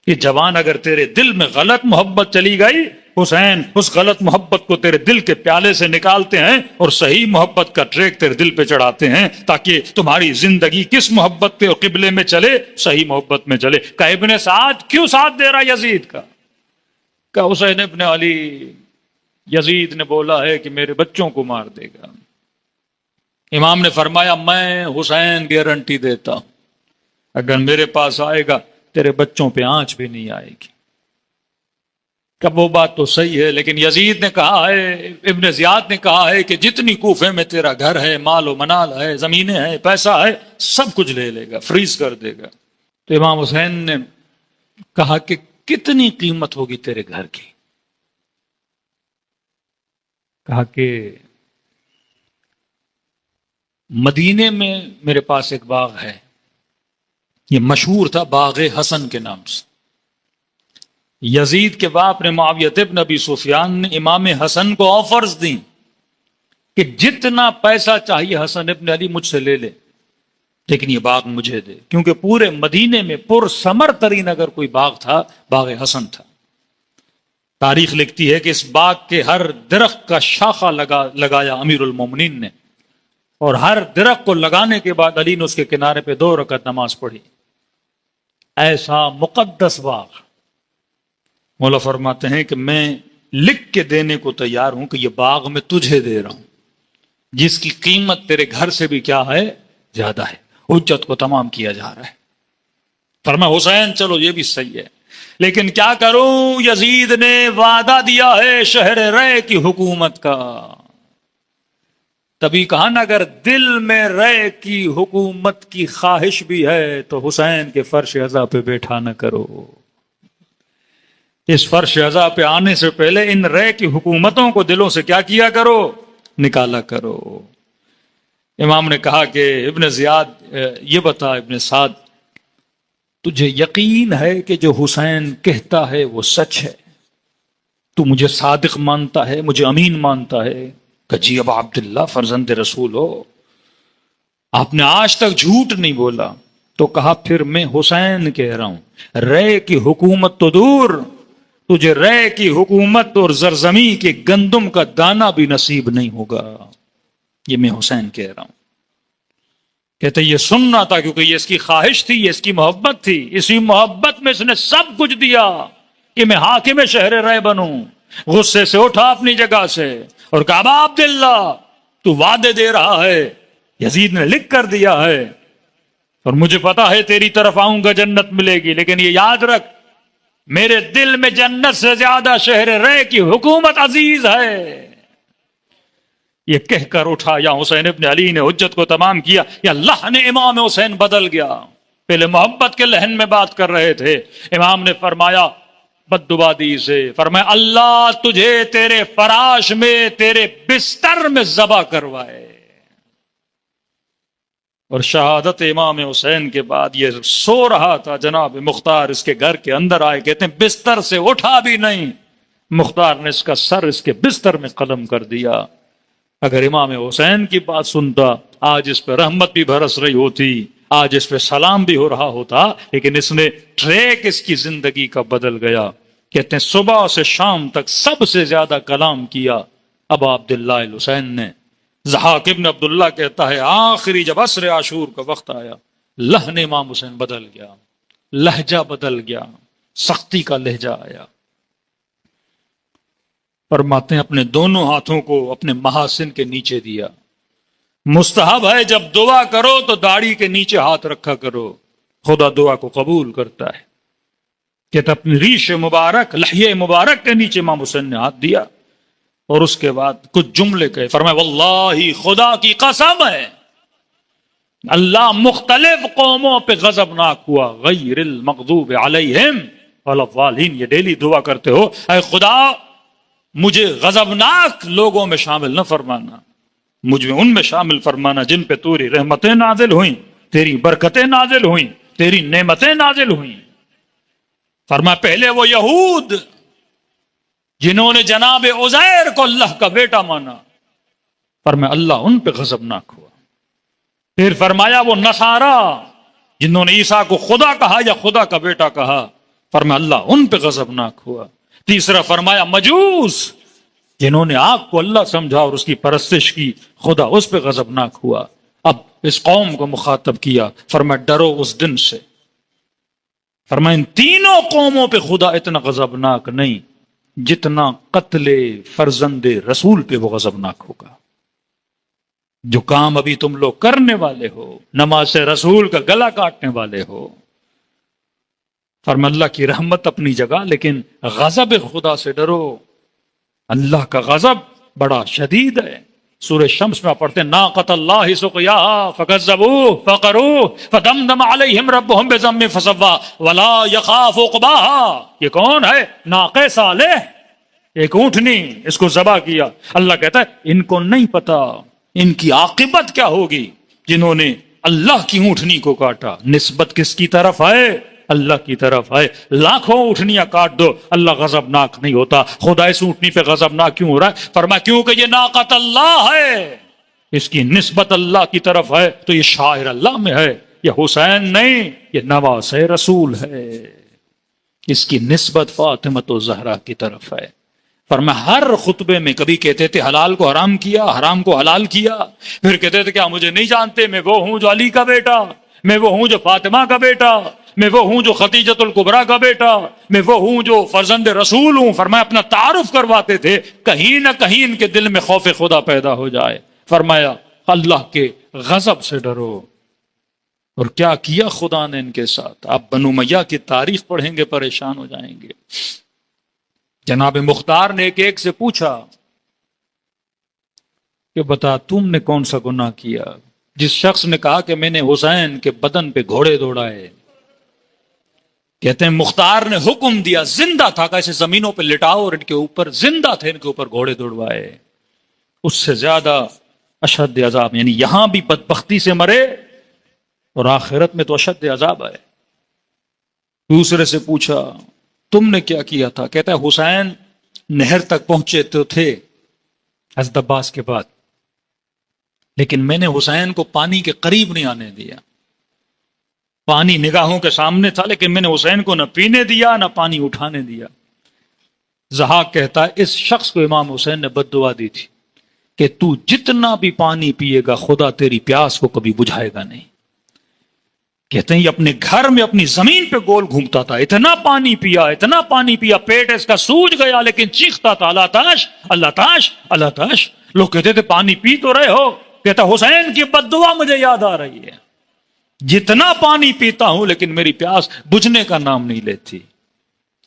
یہ جوان اگر تیرے دل میں غلط محبت چلی گئی، حسین اس غلط محبت کو تیرے دل کے پیالے سے نکالتے ہیں اور صحیح محبت کا ٹریک تیرے دل پہ چڑھاتے ہیں تاکہ تمہاری زندگی کس محبت پہ اور قبلے میں چلے؟ صحیح محبت میں چلے. کہ ابن سعد کیوں ساتھ دے رہا یزید کا؟ کہ حسین ابن علی، یزید نے بولا ہے کہ میرے بچوں کو مار دے گا. امام نے فرمایا میں حسین گارنٹی دیتا ہوں اگر میرے پاس آئے گا تیرے بچوں پہ آنچ بھی نہیں آئے گی. کب وہ بات تو صحیح ہے، لیکن یزید نے کہا ہے، ابن زیاد نے کہا ہے کہ جتنی کوفے میں تیرا گھر ہے، مال و منال ہے، زمینیں ہیں، پیسہ ہے، سب کچھ لے لے گا، فریز کر دے گا. تو امام حسین نے کہا کہ کتنی قیمت ہوگی تیرے گھر کی؟ کہا کہ مدینے میں میرے پاس ایک باغ ہے، یہ مشہور تھا باغ حسن کے نام سے. یزید کے باپ نے معاویہ ابن ابی سفیان نے امام حسن کو آفرز دیں کہ جتنا پیسہ چاہیے حسن ابن علی مجھ سے لے لے، لیکن یہ باغ مجھے دے، کیونکہ پورے مدینے میں پر ثمر ترین اگر کوئی باغ تھا باغ حسن تھا. تاریخ لکھتی ہے کہ اس باغ کے ہر درخت کا شاخہ لگایا امیر المومنین نے، اور ہر درخت کو لگانے کے بعد علی نے اس کے کنارے پہ 2 رکعت نماز پڑھی. ایسا مقدس باغ. مولا فرماتے ہیں کہ میں لکھ کے دینے کو تیار ہوں کہ یہ باغ میں تجھے دے رہا ہوں جس کی قیمت تیرے گھر سے بھی کیا ہے؟ زیادہ ہے. حجت کو تمام کیا جا رہا ہے. فرمایا حسین چلو یہ بھی صحیح ہے، لیکن کیا کروں؟ یزید نے وعدہ دیا ہے شہر رے کی حکومت کا. تبھی کہا نا اگر دل میں رے کی حکومت کی خواہش بھی ہے تو حسین کے فرش عزا پہ بیٹھا نہ کرو. اس فرش عزا پہ آنے سے پہلے ان رے کی حکومتوں کو دلوں سے کیا کیا کرو؟ نکالا کرو. امام نے کہا کہ ابن زیاد یہ بتا ابن سعد، تجھے یقین ہے کہ جو حسین کہتا ہے وہ سچ ہے؟ تو مجھے صادق مانتا ہے، مجھے امین مانتا ہے؟ کہ جی ابا عبداللہ فرزند رسول ہو، آپ نے آج تک جھوٹ نہیں بولا. تو کہا پھر میں حسین کہہ رہا ہوں رے کی حکومت تو دور، تجھے رے کی حکومت اور زرزمی کے گندم کا دانہ بھی نصیب نہیں ہوگا. یہ میں حسین کہہ رہا ہوں. کہتے یہ سننا تھا کیونکہ یہ اس کی خواہش تھی، یہ اس کی محبت تھی. اسی محبت میں اس نے سب کچھ دیا کہ میں حاکم شہر رے بنوں. غصے سے اٹھا اپنی جگہ سے اور کہا ابا عبداللہ تو وعدے دے رہا ہے، یزید نے لکھ کر دیا ہے اور مجھے پتا ہے تیری طرف آؤں گا جنت ملے گی، لیکن یہ یاد رکھ میرے دل میں جنت سے زیادہ شہر رے کی حکومت عزیز ہے. یہ کہہ کر اٹھا. یا حسین ابن علی نے حجت کو تمام کیا یا اللہ نے امام حسین بدل گیا. پہلے محبت کے لہن میں بات کر رہے تھے، امام نے فرمایا بددعا دی سے، فرمایا اللہ تجھے تیرے فراش میں تیرے بستر میں ذبح کروائے. اور شہادت امام حسین کے بعد یہ سو رہا تھا، جناب مختار اس کے گھر کے اندر آئے، کہتے ہیں بستر سے اٹھا بھی نہیں، مختار نے اس کا سر اس کے بستر میں قلم کر دیا. اگر امام حسین کی بات سنتا آج اس پہ رحمت بھی برس رہی ہوتی، آج اس پہ سلام بھی ہو رہا ہوتا، لیکن اس نے ٹریک اس کی زندگی کا بدل گیا. کہتے ہیں صبح سے شام تک سب سے زیادہ کلام کیا ابا عبداللہ الحسین نے. ضحاک ابن عبداللہ کہتا ہے آخری جب عصر عاشور کا وقت آیا لہن امام حسین بدل گیا، لہجہ بدل گیا، سختی کا لہجہ آیا. فرماتے ہیں اپنے دونوں ہاتھوں کو اپنے محاسن کے نیچے دیا مستحب ہے جب دعا کرو تو داڑھی کے نیچے ہاتھ رکھا کرو، خدا دعا کو قبول کرتا ہے۔ کہ اپنی ریش مبارک، لحیے مبارک کے نیچے امام حسین نے ہاتھ دیا اور اس کے بعد کچھ جملے کہے، فرمایا واللہ خدا کی قسم ہے اللہ مختلف قوموں پہ غضبناک ہوا، غیر المغضوب علیہم ولا الضالین۔ یہ ڈیلی دعا کرتے ہو، اے خدا مجھے غضبناک لوگوں میں شامل نہ فرمانا، مجھے ان میں شامل فرمانا جن پہ تیری رحمتیں نازل ہوئیں، تیری برکتیں نازل ہوئیں، تیری نعمتیں نازل ہوئیں۔ فرمایا پہلے وہ یہود جنہوں نے جناب عزیر کو اللہ کا بیٹا مانا، فرمایا اللہ ان پہ غضبناک ہوا۔ پھر فرمایا وہ نصارا جنہوں نے عیسیٰ کو خدا کہا یا خدا کا بیٹا کہا، فرمایا اللہ ان پہ غضبناک ہوا۔ تیسرا فرمایا مجوس جنہوں نے آگ کو اللہ سمجھا اور اس کی پرستش کی، خدا اس پہ غضبناک ہوا۔ اب اس قوم کو مخاطب کیا، فرمایا ڈرو اس دن سے، فرمایا ان تینوں قوموں پہ خدا اتنا غضبناک نہیں جتنا قتل فرزند رسول پہ وہ غضبناک ہوگا۔ جو کام ابھی تم لوگ کرنے والے ہو، نماز رسول کا گلا کاٹنے والے ہو، فرمایا اللہ کی رحمت اپنی جگہ لیکن غضب خدا سے ڈرو، اللہ کا غضب بڑا شدید ہے۔ سورہ شمس میں آپ پڑھتے ہیں ناقۃ اللہ سقیاھا فکذبوہ فعقروہ فدمدم علیہم ربہم بذنبہم فسویٰ ولا یخاف عقباھا۔ یہ کون ہے؟ ناقہ صالح، ایک اونٹنی، اس کو ذبح کیا۔ اللہ کہتا ہے ان کو نہیں پتا ان کی عاقبت کیا ہوگی جنہوں نے اللہ کی اونٹنی کو کاٹا۔ نسبت کس کی طرف ہے؟ اللہ کی طرف ہے۔ لاکھوں اونٹنیاں کاٹ دو، اللہ غضبناک نہیں ہوتا۔ خدا اس اونٹنی پہ غضبناک کیوں ہو رہا ہے؟ فرمایا کیونکہ یہ ناقۃ اللہ ہے، اس کی نسبت اللہ کی طرف ہے، تو یہ شاعر اللہ میں ہے، یہ حسین نہیں، یہ نواز رسول ہے، اس کی نسبت فاطمۃ الزہرا کی طرف ہے۔ فرمایا ہر خطبے میں کبھی کہتے تھے حلال کو حرام کیا، حرام کو حلال کیا، پھر کہتے تھے کیا مجھے نہیں جانتے، میں وہ ہوں جو علی کا بیٹا، میں وہ ہوں جو فاطمہ کا بیٹا، میں وہ ہوں جو خدیجۃ الکبریٰ کا بیٹا، میں وہ ہوں جو فرزند رسول ہوں۔ فرمایا اپنا تعارف کرواتے تھے، کہیں نہ کہیں ان کے دل میں خوف خدا پیدا ہو جائے۔ فرمایا اللہ کے غضب سے ڈرو۔ اور کیا کیا خدا نے ان کے ساتھ؟ آپ بنو امیہ کی تاریخ پڑھیں گے پریشان ہو جائیں گے۔ جناب مختار نے ایک سے پوچھا کہ بتا تم نے کون سا گناہ کیا؟ جس شخص نے کہا کہ میں نے حسین کے بدن پہ گھوڑے دوڑائے، کہتے ہیں مختار نے حکم دیا، زندہ تھا کہ اسے زمینوں پہ لٹاؤ اور ان کے اوپر، زندہ تھے ان کے اوپر گھوڑے دوڑوائے۔ اس سے زیادہ اشد عذاب، یعنی یہاں بھی بدبختی سے مرے اور آخرت میں تو اشد عذاب ہے۔ دوسرے سے پوچھا تم نے کیا کیا تھا؟ کہتا ہے حسین نہر تک پہنچے تو تھے حضرت عباس کے بعد، لیکن میں نے حسین کو پانی کے قریب نہیں آنے دیا۔ پانی نگاہوں کے سامنے تھا لیکن میں نے حسین کو نہ پینے دیا نہ پانی اٹھانے دیا۔ ضحاک کہتا ہے اس شخص کو امام حسین نے بد دعا دی تھی کہ تو جتنا بھی پانی پیے گا خدا تیری پیاس کو کبھی بجھائے گا نہیں۔ کہتے ہیں یہ اپنے گھر میں اپنی زمین پہ گول گھومتا تھا، اتنا پانی پیا، اتنا پانی پیا، پیٹ اس کا سوج گیا لیکن چیختا تھا اللہ تاش اللہ تاش اللہ تاش۔ لوگ کہتے تھے پانی پی تو رہے ہو، کہتا حسین کی بد دعا مجھے یاد آ رہی ہے، جتنا پانی پیتا ہوں لیکن میری پیاس بجھنے کا نام نہیں لیتی۔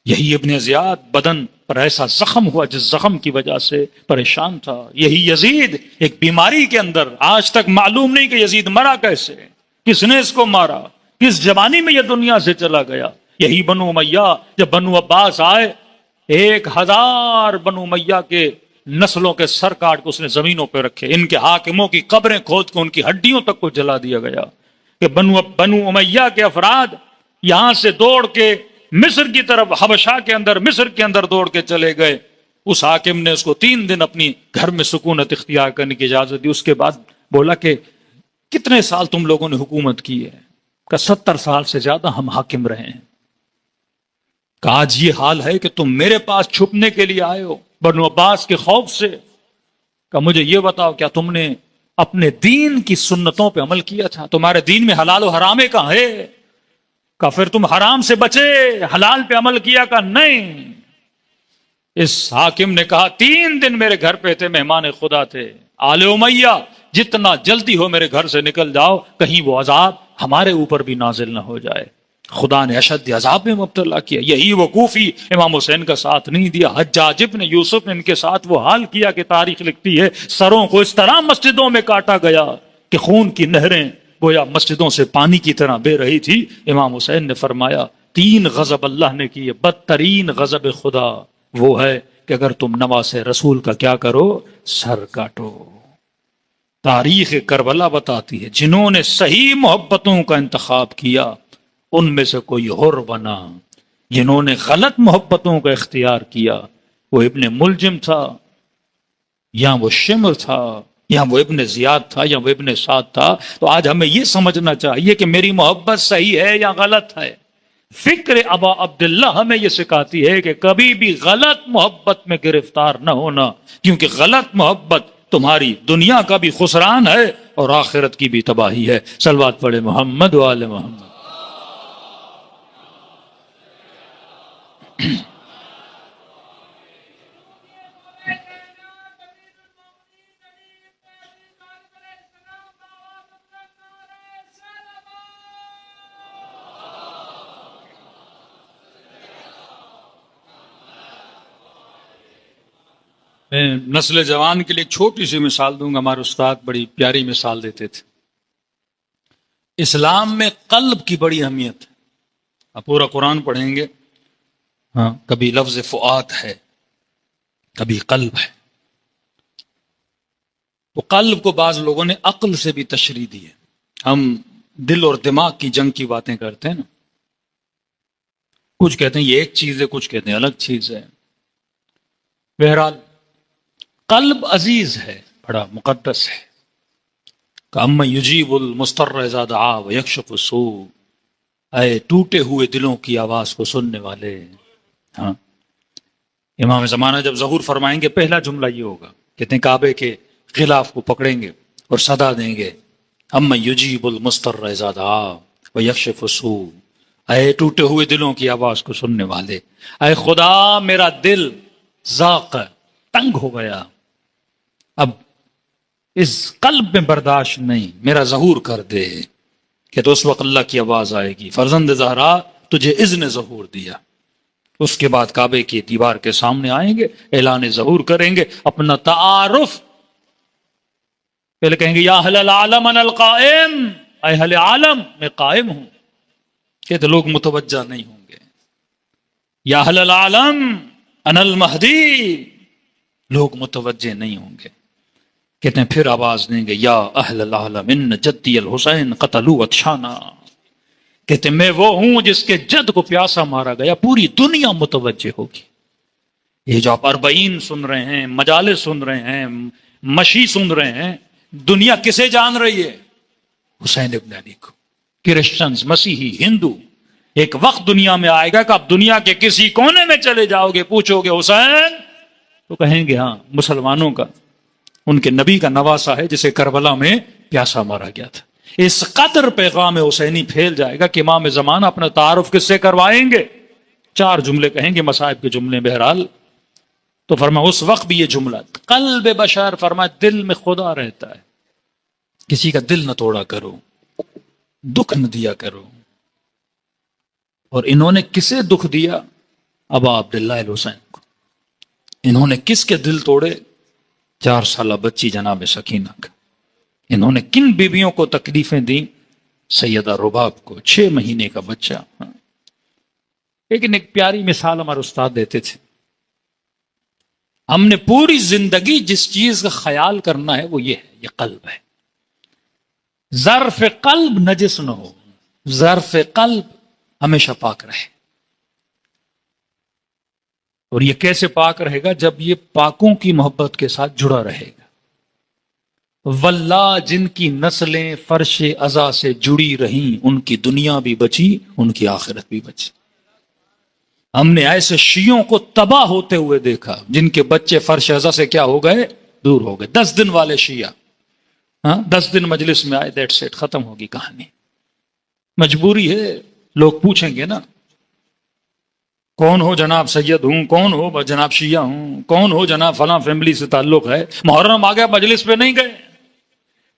یہی ابن زیاد بدن پر ایسا زخم ہوا جس زخم کی وجہ سے پریشان تھا۔ یہی یزید ایک بیماری کے اندر، آج تک معلوم نہیں کہ یزید مرا کیسے، کس نے اس کو مارا، کس جوانی میں یہ دنیا سے چلا گیا۔ یہی بنو امیہ، جب بنو عباس آئے 1000 بنو امیہ کے نسلوں کے سر کاٹ کے اس نے زمینوں پہ رکھے، ان کے حاکموں کی قبریں کھود کے ان کی ہڈیوں تک کو جلا دیا گیا کہ بنو امیہ کے افراد یہاں سے دوڑ کے مصر کی طرف، حبشہ کے اندر، مصر کے اندر دوڑ کے چلے گئے۔ اس حاکم نے اس کو 3 دن اپنی گھر میں سکونت اختیار کرنے کی اجازت دی۔ اس کے بعد بولا کہ کتنے سال تم لوگوں نے حکومت کی ہے؟ کہ 70 سال سے زیادہ ہم حاکم رہے ہیں۔ کہ آج یہ حال ہے کہ تم میرے پاس چھپنے کے لیے آئے ہو بنو عباس کے خوف سے۔ کہ مجھے یہ بتاؤ کیا تم نے اپنے دین کی سنتوں پہ عمل کیا تھا؟ تمہارے دین میں حلال و حرام کہاں ہے؟ کہ پھر تم حرام سے بچے، حلال پہ عمل کیا؟ کہ نہیں۔ اس حاکم نے کہا 3 دن میرے گھر پہ تھے، مہمان خدا تھے، آل امیہ جتنا جلدی ہو میرے گھر سے نکل جاؤ، کہیں وہ عذاب ہمارے اوپر بھی نازل نہ ہو جائے۔ خدا نے اشد عذاب میں مبتلا کیا۔ یہی وقوفی امام حسین کا ساتھ نہیں دیا، حجاج ابن یوسف نے ان کے ساتھ وہ حال کیا کہ تاریخ لکھتی ہے سروں کو اس طرح مسجدوں میں کاٹا گیا کہ خون کی نہریں گویا مسجدوں سے پانی کی طرح بہ رہی تھی۔ امام حسین نے فرمایا 3 غضب اللہ نے کیے، بدترین غضب خدا وہ ہے کہ اگر تم نواز رسول کا کیا کرو، سر کاٹو۔ تاریخ کربلا بتاتی ہے جنہوں نے صحیح محبتوں کا انتخاب کیا ان میں سے کوئی حر بنا، جنہوں نے غلط محبتوں کا اختیار کیا وہ ابن ملجم تھا، یا وہ شمر تھا، یا وہ ابن زیاد تھا، یا وہ ابن سعد تھا۔ تو آج ہمیں یہ سمجھنا چاہیے کہ میری محبت صحیح ہے یا غلط ہے۔ فکر ابا عبداللہ ہمیں یہ سکھاتی ہے کہ کبھی بھی غلط محبت میں گرفتار نہ ہونا، کیونکہ غلط محبت تمہاری دنیا کا بھی خسران ہے اور آخرت کی بھی تباہی ہے۔ صلوات پڑھے محمد و آل محمد۔ میں نسل جوان کے لیے ایک چھوٹی سی مثال دوں گا۔ ہمارے استاد بڑی پیاری مثال دیتے تھے۔ اسلام میں قلب کی بڑی اہمیت ہے۔ آپ پورا قرآن پڑھیں گے، ہاں، کبھی لفظ فؤاد ہے، کبھی قلب ہے۔ تو قلب کو بعض لوگوں نے عقل سے بھی تشریح دی ہے۔ ہم دل اور دماغ کی جنگ کی باتیں کرتے ہیں نا، کچھ کہتے ہیں یہ ایک چیز ہے، کچھ کہتے ہیں الگ چیز ہے۔ بہرحال قلب عزیز ہے، بڑا مقدس ہے۔ کأما یجیب المضطر اذا دعا ویکشف السوء، اے ٹوٹے ہوئے دلوں کی آواز کو سننے والے۔ ہاں، امام زمانہ جب ظہور فرمائیں گے پہلا جملہ یہ ہوگا، کہتے ہیں کعبے کے غلاف کو پکڑیں گے اور صدا دیں گے، اما یجیب المضطر اذا دعا ویکشف السوء، اے ٹوٹے ہوئے دلوں کی آواز کو سننے والے۔ اے خدا میرا دل ذاق تنگ ہو گیا، اب اس قلب میں برداشت نہیں، میرا ظہور کر دے۔ کہ تو اس وقت اللہ کی آواز آئے گی، فرزند زہرا تجھے اذن ظہور دیا۔ اس کے بعد کعبے کی دیوار کے سامنے آئیں گے، اعلان ظہور کریں گے، اپنا تعارف پہلے کہیں گے یا اہل العالم انا القائم، اے اہل عالم میں قائم ہوں۔ کہتے لوگ متوجہ نہیں ہوں گے۔ یا اہل العالم انا المہدی، لوگ متوجہ نہیں ہوں گے۔ کہتے ہیں پھر آواز دیں گے یا اہل العالم ان جدی الحسین قتلوا عطشانا، کہتے ہیں میں وہ ہوں جس کے جد کو پیاسا مارا گیا۔ پوری دنیا متوجہ ہوگی۔ یہ جو آپ 40 سن رہے ہیں، مجالس سن رہے ہیں، مشی سن رہے ہیں، دنیا کسے جان رہی ہے؟ حسین ابن علی کو۔ کرسچنز، مسیحی، ہندو، ایک وقت دنیا میں آئے گا کہ آپ دنیا کے کسی کونے میں چلے جاؤ گے، پوچھو گے حسین، تو کہیں گے ہاں مسلمانوں کا، ان کے نبی کا نواسا ہے جسے کربلا میں پیاسا مارا گیا تھا۔ اس قدر پیغام حسینی پھیل جائے گا کہ امام زمانہ اپنا تعارف کس سے کروائیں گے؟ 4 جملے کہیں گے، مصائب کے جملے۔ بہرحال تو فرمایا اس وقت بھی یہ جملہ، قلب بشر، فرمایا دل میں خدا رہتا ہے، کسی کا دل نہ توڑا کرو، دکھ نہ دیا کرو۔ اور انہوں نے کسے دکھ دیا؟ ابا عبداللہ الحسین کو۔ انہوں نے کس کے دل توڑے؟ 4 سالہ بچی جناب سکینہ کا۔ انہوں نے کن بیویوں کو تکلیفیں دیں؟ سیدہ رباب کو، 6 مہینے کا بچہ۔ لیکن ایک پیاری مثال ہمارے استاد دیتے تھے، ہم نے پوری زندگی جس چیز کا خیال کرنا ہے وہ یہ ہے، یہ قلب ہے۔ ظرف قلب نجس نہ ہو، ظرف قلب ہمیشہ پاک رہے۔ اور یہ کیسے پاک رہے گا؟ جب یہ پاکوں کی محبت کے ساتھ جڑا رہے گا۔ واللہ جن کی نسلیں فرش ازا سے جڑی رہیں ان کی دنیا بھی بچی، ان کی آخرت بھی بچی۔ ہم نے ایسے شیعوں کو تباہ ہوتے ہوئے دیکھا جن کے بچے فرش ازا سے کیا ہو گئے؟ دور ہو گئے۔ 10 دن والے شیعہ، ہاں 10 دن مجلس میں آئے، دیٹ سیٹ، ختم ہوگی کہانی۔ مجبوری ہے، لوگ پوچھیں گے نا کون ہو جناب؟ سید ہوں۔ کون ہو جناب؟ شیعہ ہوں۔ کون ہو جناب؟ فلاں فیملی سے تعلق ہے۔ محرم آ گیا، مجلس پہ نہیں گئے،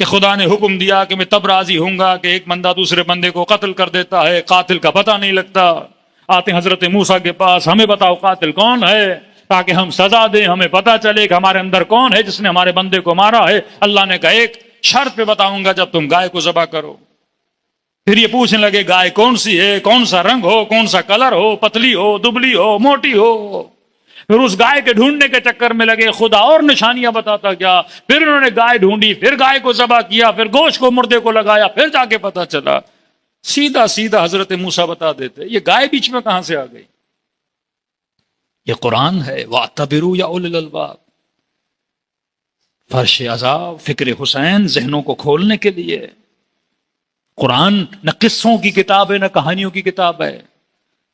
کہ خدا نے حکم دیا کہ میں تب راضی ہوں گا کہ ایک بندہ دوسرے بندے کو قتل کر دیتا ہے، قاتل کا پتہ نہیں لگتا، آتے حضرت موسیٰ کے پاس، ہمیں بتاؤ قاتل کون ہے تاکہ ہم سزا دیں، ہمیں پتہ چلے کہ ہمارے اندر کون ہے جس نے ہمارے بندے کو مارا ہے۔ اللہ نے کہا ایک شرط پہ بتاؤں گا، جب تم گائے کو ذبح کرو۔ پھر یہ پوچھنے لگے گائے کون سی ہے، کون سا رنگ ہو، کون سا کلر ہو، پتلی ہو، دبلی ہو، موٹی ہو۔ پھر اس گائے کے ڈھونڈنے کے چکر میں لگے، خدا اور نشانیاں بتاتا گیا، پھر انہوں نے گائے ڈھونڈی، پھر گائے کو ذبح کیا، پھر گوشت کو مردے کو لگایا، پھر جا کے پتہ چلا۔ سیدھا سیدھا حضرت موسیٰ بتا دیتے، یہ گائے بیچ میں کہاں سے آ گئی؟ یہ قرآن ہے، وَاعْتَبِرُوا يَا أُولِي الْأَلْبَابِ۔ فرش عذاب، فکر حسین ذہنوں کو کھولنے کے لیے۔ قرآن نہ قصوں کی کتاب ہے نہ کہانیوں کی کتاب ہے،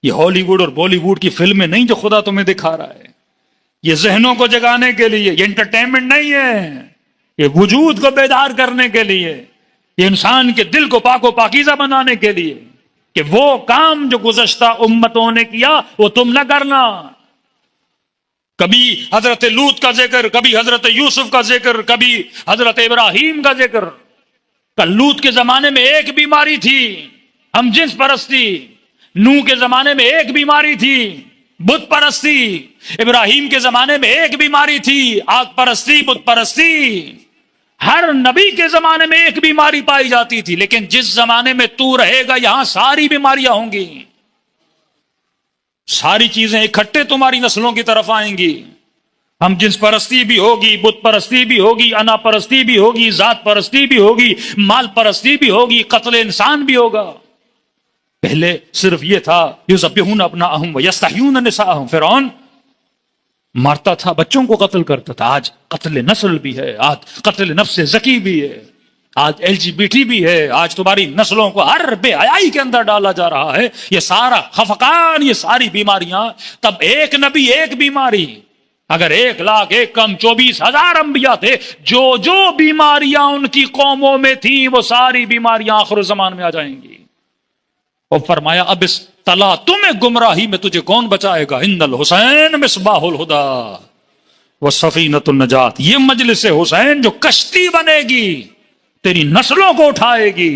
یہ ہالی ووڈ اور بالی ووڈ کی فلمیں نہیں جو خدا تمہیں دکھا رہا ہے، یہ ذہنوں کو جگانے کے لیے، یہ انٹرٹینمنٹ نہیں ہے، یہ وجود کو بیدار کرنے کے لیے، یہ انسان کے دل کو پاک و پاکیزہ بنانے کے لیے کہ وہ کام جو گزشتہ امتوں نے کیا وہ تم نہ کرنا۔ کبھی حضرت لوط کا ذکر، کبھی حضرت یوسف کا ذکر، کبھی حضرت ابراہیم کا ذکر۔ لوط کے زمانے میں ایک بیماری تھی، ہم جنس پرستی۔ نوح کے زمانے میں ایک بیماری تھی، بت پرستی۔ ابراہیم کے زمانے میں ایک بیماری تھی، آگ پرستی، بت پرستی۔ ہر نبی کے زمانے میں ایک بیماری پائی جاتی تھی، لیکن جس زمانے میں تو رہے گا یہاں ساری بیماریاں ہوں گی، ساری چیزیں اکٹھے تمہاری نسلوں کی طرف آئیں گی۔ ہم جنس پرستی بھی ہوگی، بت پرستی بھی ہوگی، انا پرستی بھی ہوگی، ذات پرستی بھی ہوگی، مال پرستی بھی ہوگی، قتل انسان بھی ہوگا۔ پہلے صرف یہ تھا یذبحون ابناءہم ویستحیون نساءہم، فرعون مارتا تھا، بچوں کو قتل کرتا تھا۔ آج قتل نسل بھی ہے، آج قتل نفس زکی بھی ہے، آج LGBT بھی ہے، آج تمہاری نسلوں کو ہر بے حیائی کے اندر ڈالا جا رہا ہے۔ یہ سارا خفقان، یہ ساری بیماریاں، تب ایک نبی ایک بیماری، اگر 1,00,000 ایک کم 24,000 انبیاء تھے، جو جو بیماریاں ان کی قوموں میں تھیں وہ ساری بیماریاں آخر الزمان میں آ جائیں گی۔ اور فرمایا اب اس تلا تمہیں گمراہی میں تجھے کون بچائے گا؟ ان الحسین مصباح الہدی وسفینۃ النجات، یہ مجلس حسین جو کشتی بنے گی، تیری نسلوں کو اٹھائے گی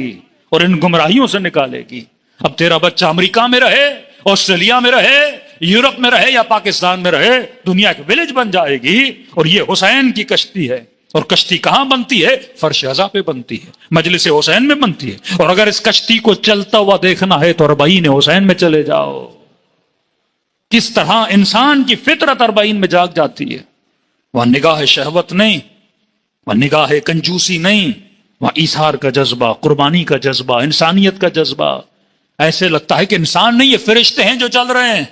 اور ان گمراہیوں سے نکالے گی۔ اب تیرا بچہ امریکہ میں رہے، آسٹریلیا میں رہے، یورپ میں رہے یا پاکستان میں رہے، دنیا کی ولیج بن جائے گی، اور یہ حسین کی کشتی ہے۔ اور کشتی کہاں بنتی ہے؟ فرش عزا پہ بنتی ہے، مجلس حسین میں بنتی ہے۔ اور اگر اس کشتی کو چلتا ہوا دیکھنا ہے تو 40 حسین میں چلے جاؤ، کس طرح انسان کی فطرت 40 میں جاگ جاتی ہے۔ وہاں نگاہ شہوت نہیں، وہاں نگاہ کنجوسی نہیں، وہاں ایثار کا جذبہ، قربانی کا جذبہ، انسانیت کا جذبہ۔ ایسے لگتا ہے کہ انسان نہیں، یہ فرشتے ہیں جو چل رہے ہیں،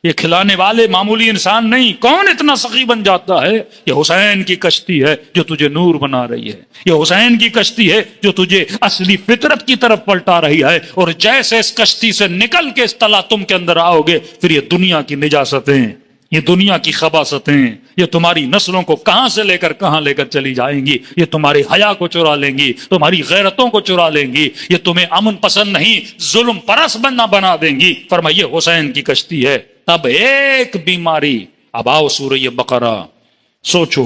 یہ کھلانے والے معمولی انسان نہیں۔ کون اتنا سخی بن جاتا ہے؟ یہ حسین کی کشتی ہے جو تجھے نور بنا رہی ہے، یہ حسین کی کشتی ہے جو تجھے اصلی فطرت کی طرف پلٹا رہی ہے۔ اور جیسے اس کشتی سے نکل کے اس تلا تم کے اندر آؤ گے، پھر یہ دنیا کی نجاستیں، یہ دنیا کی خباثتیں، یہ تمہاری نسلوں کو کہاں سے لے کر کہاں لے کر چلی جائیں گی۔ یہ تمہاری حیا کو چرا لیں گی، تمہاری غیرتوں کو چرا لیں گی، یہ تمہیں امن پسند نہیں ظلم پرست بنا دیں گی۔ فرمایا یہ حسین کی کشتی ہے۔ تب ایک بیماری۔ اب آؤ سورہ بقرہ، سوچو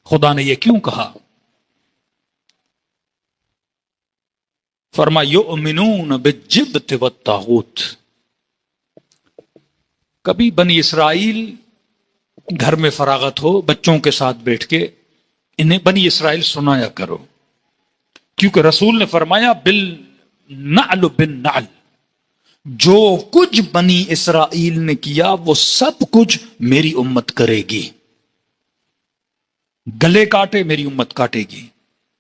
خدا نے یہ کیوں کہا؟ فرمایا یؤمنون بالجبت والطاغوت۔ کبھی بنی اسرائیل گھر میں فراغت ہو، بچوں کے ساتھ بیٹھ کے انہیں بنی اسرائیل سنایا کرو، کیونکہ رسول نے فرمایا بالنعل بالنعل، جو کچھ بنی اسرائیل نے کیا وہ سب کچھ میری امت کرے گی۔ گلے کاٹے میری امت کاٹے گی،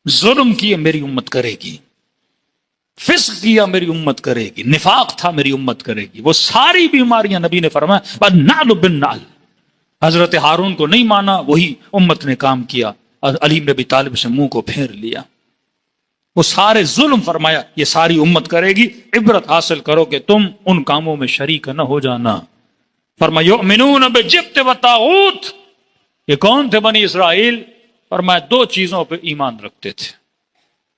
ظلم کیے میری امت کرے گی، فسق کیا میری امت کرے گی، نفاق تھا میری امت کرے گی۔ وہ ساری بیماریاں نبی نے فرمایا بالنعل بالنعل۔ حضرت ہارون کو نہیں مانا، وہی امت نے کام کیا، علی بن ابی طالب سے منہ کو پھیر لیا۔ وہ سارے ظلم فرمایا یہ ساری امت کرے گی، عبرت حاصل کرو کہ تم ان کاموں میں شریک نہ ہو جانا۔ فرمایا یؤمنون بالجبت والطاغوت۔ یہ کون تھے بنی اسرائیل؟ فرمایا 2 چیزوں پہ ایمان رکھتے تھے،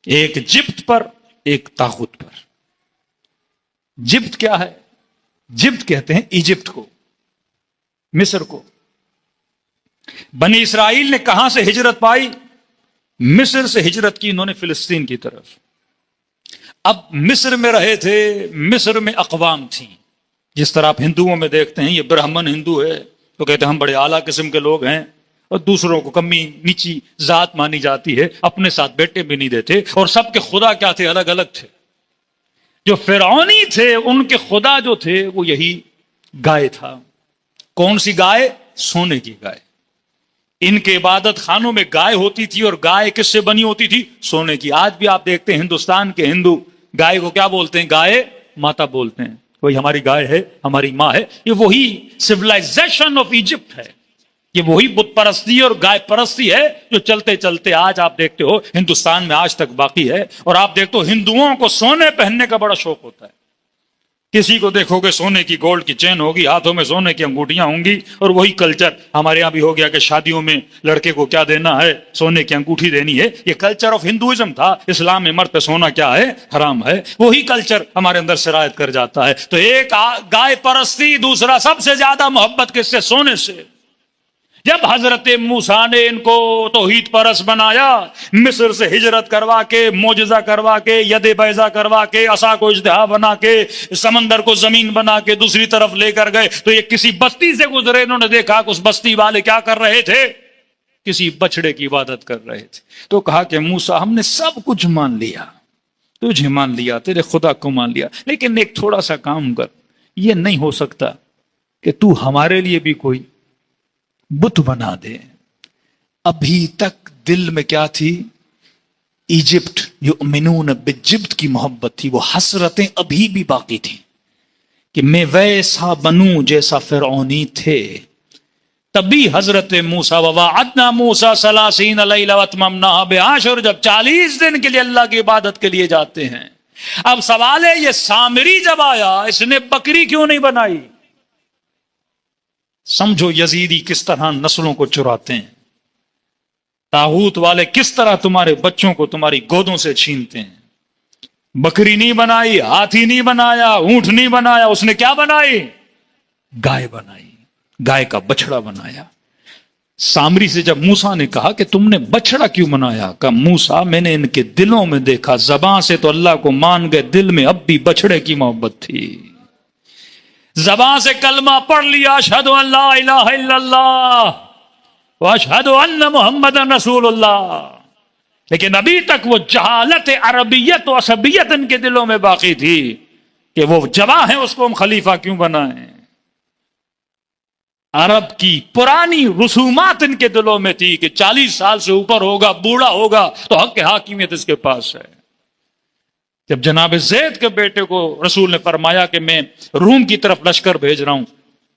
ایک جبت پر، ایک طاغوت پر۔ جبت کیا ہے؟ جبت کہتے ہیں ایجپٹ کو، مصر کو۔ بنی اسرائیل نے کہاں سے ہجرت پائی؟ مصر سے ہجرت کی انہوں نے فلسطین کی طرف. اب مصر میں رہے تھے، مصر میں اقوام تھیں، جس طرح آپ ہندوؤں میں دیکھتے ہیں، یہ برہمن ہندو ہے تو کہتے ہیں ہم بڑے اعلیٰ قسم کے لوگ ہیں، اور دوسروں کو کمی نیچی ذات مانی جاتی ہے، اپنے ساتھ بیٹے بھی نہیں دیتے، اور سب کے خدا کیا تھے؟ الگ الگ تھے. جو فرعونی تھے ان کے خدا جو تھے وہ یہی گائے تھا. کون سی گائے؟ سونے کی گائے. ان کے عبادت خانوں میں گائے ہوتی تھی، اور گائے کس سے بنی ہوتی تھی؟ سونے کی. آج بھی آپ دیکھتے ہیں ہندوستان کے ہندو گائے کو کیا بولتے ہیں؟ گائے ماتا بولتے ہیں. وہی ہماری گائے ہے، ہماری ماں ہے. یہ وہی سویلائزیشن آف ایجپٹ ہے، یہ وہی بت پرستی اور گائے پرستی ہے جو چلتے چلتے آج آپ دیکھتے ہو ہندوستان میں آج تک باقی ہے. اور آپ دیکھتے ہو ہندوؤں کو سونے پہننے کا بڑا شوق ہوتا ہے. کسی کو دیکھو گے سونے کی گولڈ کی چین ہوگی، ہاتھوں میں سونے کی انگوٹیاں ہوں گی، اور وہی کلچر ہمارے یہاں بھی ہو گیا کہ شادیوں میں لڑکے کو کیا دینا ہے؟ سونے کی انگوٹھی دینی ہے. یہ کلچر آف ہندوازم تھا. اسلام میں مرد پہ سونا کیا ہے؟ حرام ہے. وہی کلچر ہمارے اندر سرایت کر جاتا ہے. تو ایک گائے پرستی، دوسرا سب سے زیادہ محبت کس سے؟ سونے سے. جب حضرت موسیٰ نے ان کو توحید پرست بنایا، مصر سے ہجرت کروا کے، معجزہ کروا کے، ید بیضا کروا کے، عصا کو اژدہا بنا کے، سمندر کو زمین بنا کے دوسری طرف لے کر گئے، تو یہ کسی بستی سے گزرے. انہوں نے دیکھا کہ اس بستی والے کیا کر رہے تھے؟ کسی بچڑے کی عبادت کر رہے تھے. تو کہا کہ موسیٰ ہم نے سب کچھ مان لیا، تجھے مان لیا، تیرے خدا کو مان لیا، لیکن ایک تھوڑا سا کام کر. یہ نہیں ہو سکتا کہ تو ہمارے لیے بھی کوئی بت بنا دے. ابھی تک دل میں کیا تھی؟ ایجپٹ، یؤمنون بالجبت کی محبت تھی. وہ حسرتیں ابھی بھی باقی تھیں کہ میں ویسا بنوں جیسا فرعونی تھے. تبھی حضرت موسیٰ وواعدنا موسیٰ 30 لیلہ واتممناها بعشر، جب 40 دن کے لیے اللہ کی عبادت کے لیے جاتے ہیں. اب سوال ہے، یہ سامری جب آیا اس نے بکری کیوں نہیں بنائی؟ سمجھو یزیدی کس طرح نسلوں کو چراتے ہیں، طاغوت والے کس طرح تمہارے بچوں کو تمہاری گودوں سے چھینتے ہیں. بکری نہیں بنائی، ہاتھی نہیں بنایا، اونٹ نہیں بنایا، اس نے کیا بنائی؟ گائے بنائی، گائے کا بچڑا بنایا. سامری سے جب موسیٰ نے کہا کہ تم نے بچڑا کیوں بنایا، کہا موسیٰ میں نے ان کے دلوں میں دیکھا، زبان سے تو اللہ کو مان گئے، دل میں اب بھی بچڑے کی محبت تھی. زبان سے کلمہ پڑھ لیا، اشہد ان لا الہ الا اللہ واشہد ان محمد رسول اللہ، لیکن ابھی تک وہ جہالت عربیت و عصبیت ان کے دلوں میں باقی تھی کہ وہ جواں ہیں، اس کو ہم خلیفہ کیوں بنائیں. عرب کی پرانی رسومات ان کے دلوں میں تھی کہ 40 سال سے اوپر ہوگا، بوڑھا ہوگا تو حق حاکمیت اس کے پاس ہے. جب جناب زید کے بیٹے کو رسول نے فرمایا کہ میں روم کی طرف لشکر بھیج رہا ہوں،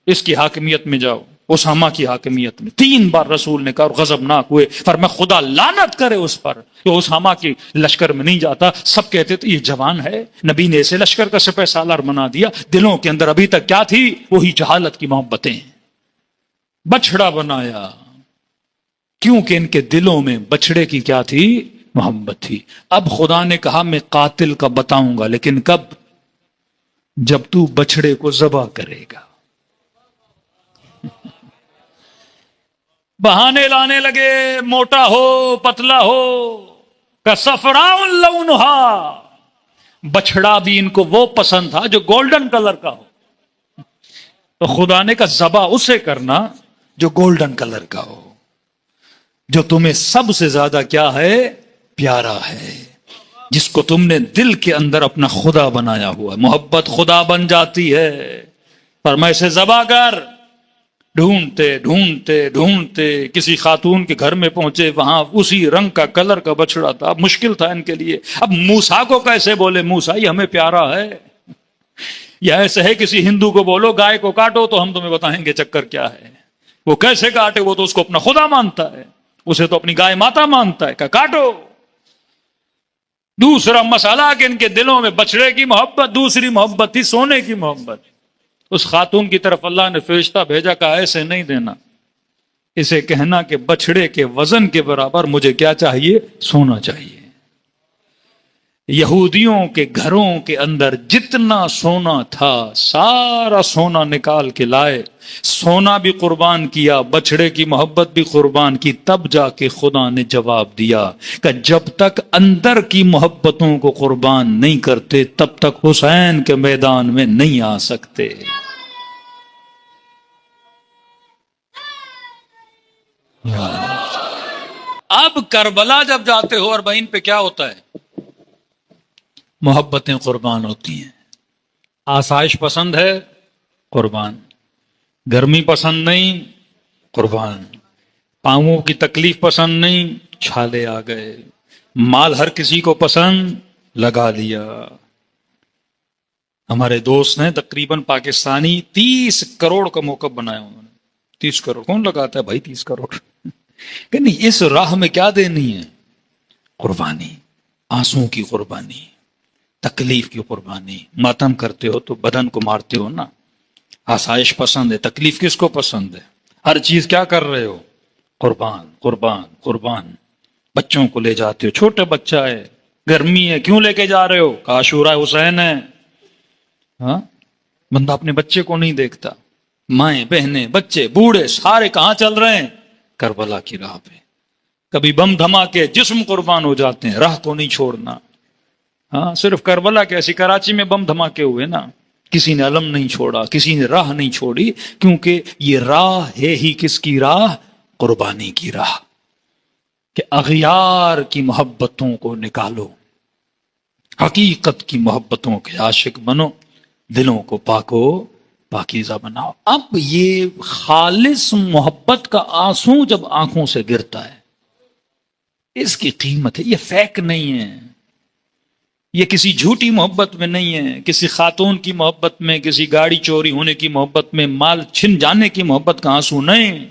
اس کی حاکمیت میں جاؤ، اسامہ کی حاکمیت میں، 3 بار رسول نے کہا اور غضبناک ہوئے، فرمایا خدا لعنت کرے اس پر کہ اسامہ کی لشکر میں نہیں جاتا. سب کہتے تھے یہ جوان ہے، نبی نے اسے لشکر کا سپہ سالار بنا دیا. دلوں کے اندر ابھی تک کیا تھی؟ وہی جہالت کی محبتیں. بچڑا بنایا کیونکہ ان کے دلوں میں بچڑے کی کیا تھی؟ محبت تھی. اب خدا نے کہا میں قاتل کا بتاؤں گا، لیکن کب؟ جب تو بچڑے کو ذبح کرے گا. بہانے لانے لگے، موٹا ہو پتلا ہو، کصفراء لونھا. بچڑا بھی ان کو وہ پسند تھا جو گولڈن کلر کا ہو، تو خدا نے کہا ذبح اسے کرنا جو گولڈن کلر کا ہو، جو تمہیں سب سے زیادہ کیا ہے؟ پیارا ہے، جس کو تم نے دل کے اندر اپنا خدا بنایا ہوا. محبت خدا بن جاتی ہے. فرمایا اسے ذبح کر. ڈھونڈتے ڈھونڈتے ڈھونڈتے کسی خاتون کے گھر میں پہنچے، وہاں اسی رنگ کا کلر کا بچڑا تھا. مشکل تھا ان کے لیے. اب موسیٰ کو کیسے بولے موسیٰ یہ ہمیں پیارا ہے؟ یا ایسے ہے کسی ہندو کو بولو گائے کو کاٹو تو ہم تمہیں بتائیں گے چکر کیا ہے. وہ کیسے کاٹے؟ وہ تو اس کو اپنا خدا مانتا ہے، اسے تو اپنی گائے ماتا مانتا ہے کہ کاٹو. دوسرا مسئلہ کہ ان کے دلوں میں بچڑے کی محبت، دوسری محبت تھی سونے کی محبت. اس خاتون کی طرف اللہ نے فرشتہ بھیجا، کہا ایسے نہیں دینا، اسے کہنا کہ بچڑے کے وزن کے برابر مجھے کیا چاہیے؟ سونا چاہیے. یہودیوں کے گھروں کے اندر جتنا سونا تھا سارا سونا نکال کے لائے، سونا بھی قربان کیا، بچڑے کی محبت بھی قربان کی، تب جا کے خدا نے جواب دیا کہ جب تک اندر کی محبتوں کو قربان نہیں کرتے تب تک حسین کے میدان میں نہیں آ سکتے۔ اب کربلا جب جاتے ہو اور بہن پہ کیا ہوتا ہے؟ محبتیں قربان ہوتی ہیں۔ آسائش پسند ہے، قربان۔ گرمی پسند نہیں، قربان۔ پاؤں کی تکلیف پسند نہیں، چھالے آ گئے۔ مال ہر کسی کو پسند، لگا لیا۔ ہمارے دوست ہیں تقریباً پاکستانی، 30 کروڑ کا موقف بنایا انہوں نے۔ 30 کروڑ کون لگاتا ہے بھائی؟ 30 کروڑ کہ نہیں، اس راہ میں کیا دینی ہے؟ قربانی، آنسوں کی قربانی، تکلیف کی قربانی۔ ماتم کرتے ہو تو بدن کو مارتے ہو نا۔ آسائش پسند ہے، تکلیف کس کو پسند ہے؟ ہر چیز کیا کر رہے ہو؟ قربان قربان قربان۔ بچوں کو لے جاتے ہو، چھوٹا بچہ ہے، گرمی ہے، کیوں لے کے جا رہے ہو؟ عاشورہ حسین ہے۔ ہاں، بندہ اپنے بچے کو نہیں دیکھتا۔ مائیں بہنیں بچے بوڑھے سارے کہاں چل رہے ہیں؟ کربلا کی راہ پہ۔ کبھی بم دھماکے جسم قربان ہو جاتے ہیں، راہ کو نہیں چھوڑنا۔ ہاں، صرف کربلا کیسی، کراچی میں بم دھماکے ہوئے نا، کسی نے علم نہیں چھوڑا، کسی نے راہ نہیں چھوڑی، کیونکہ یہ راہ ہے ہی کس کی راہ؟ قربانی کی راہ۔ کہ اغیار کی محبتوں کو نکالو، حقیقت کی محبتوں کے عاشق بنو، دلوں کو پاکیزہ بناؤ۔ اب یہ خالص محبت کا آنسو جب آنکھوں سے گرتا ہے، اس کی قیمت ہے۔ یہ فیک نہیں ہے، یہ کسی جھوٹی محبت میں نہیں ہے، کسی خاتون کی محبت میں، کسی گاڑی چوری ہونے کی محبت میں، مال چھن جانے کی محبت کا آنسو نہیں،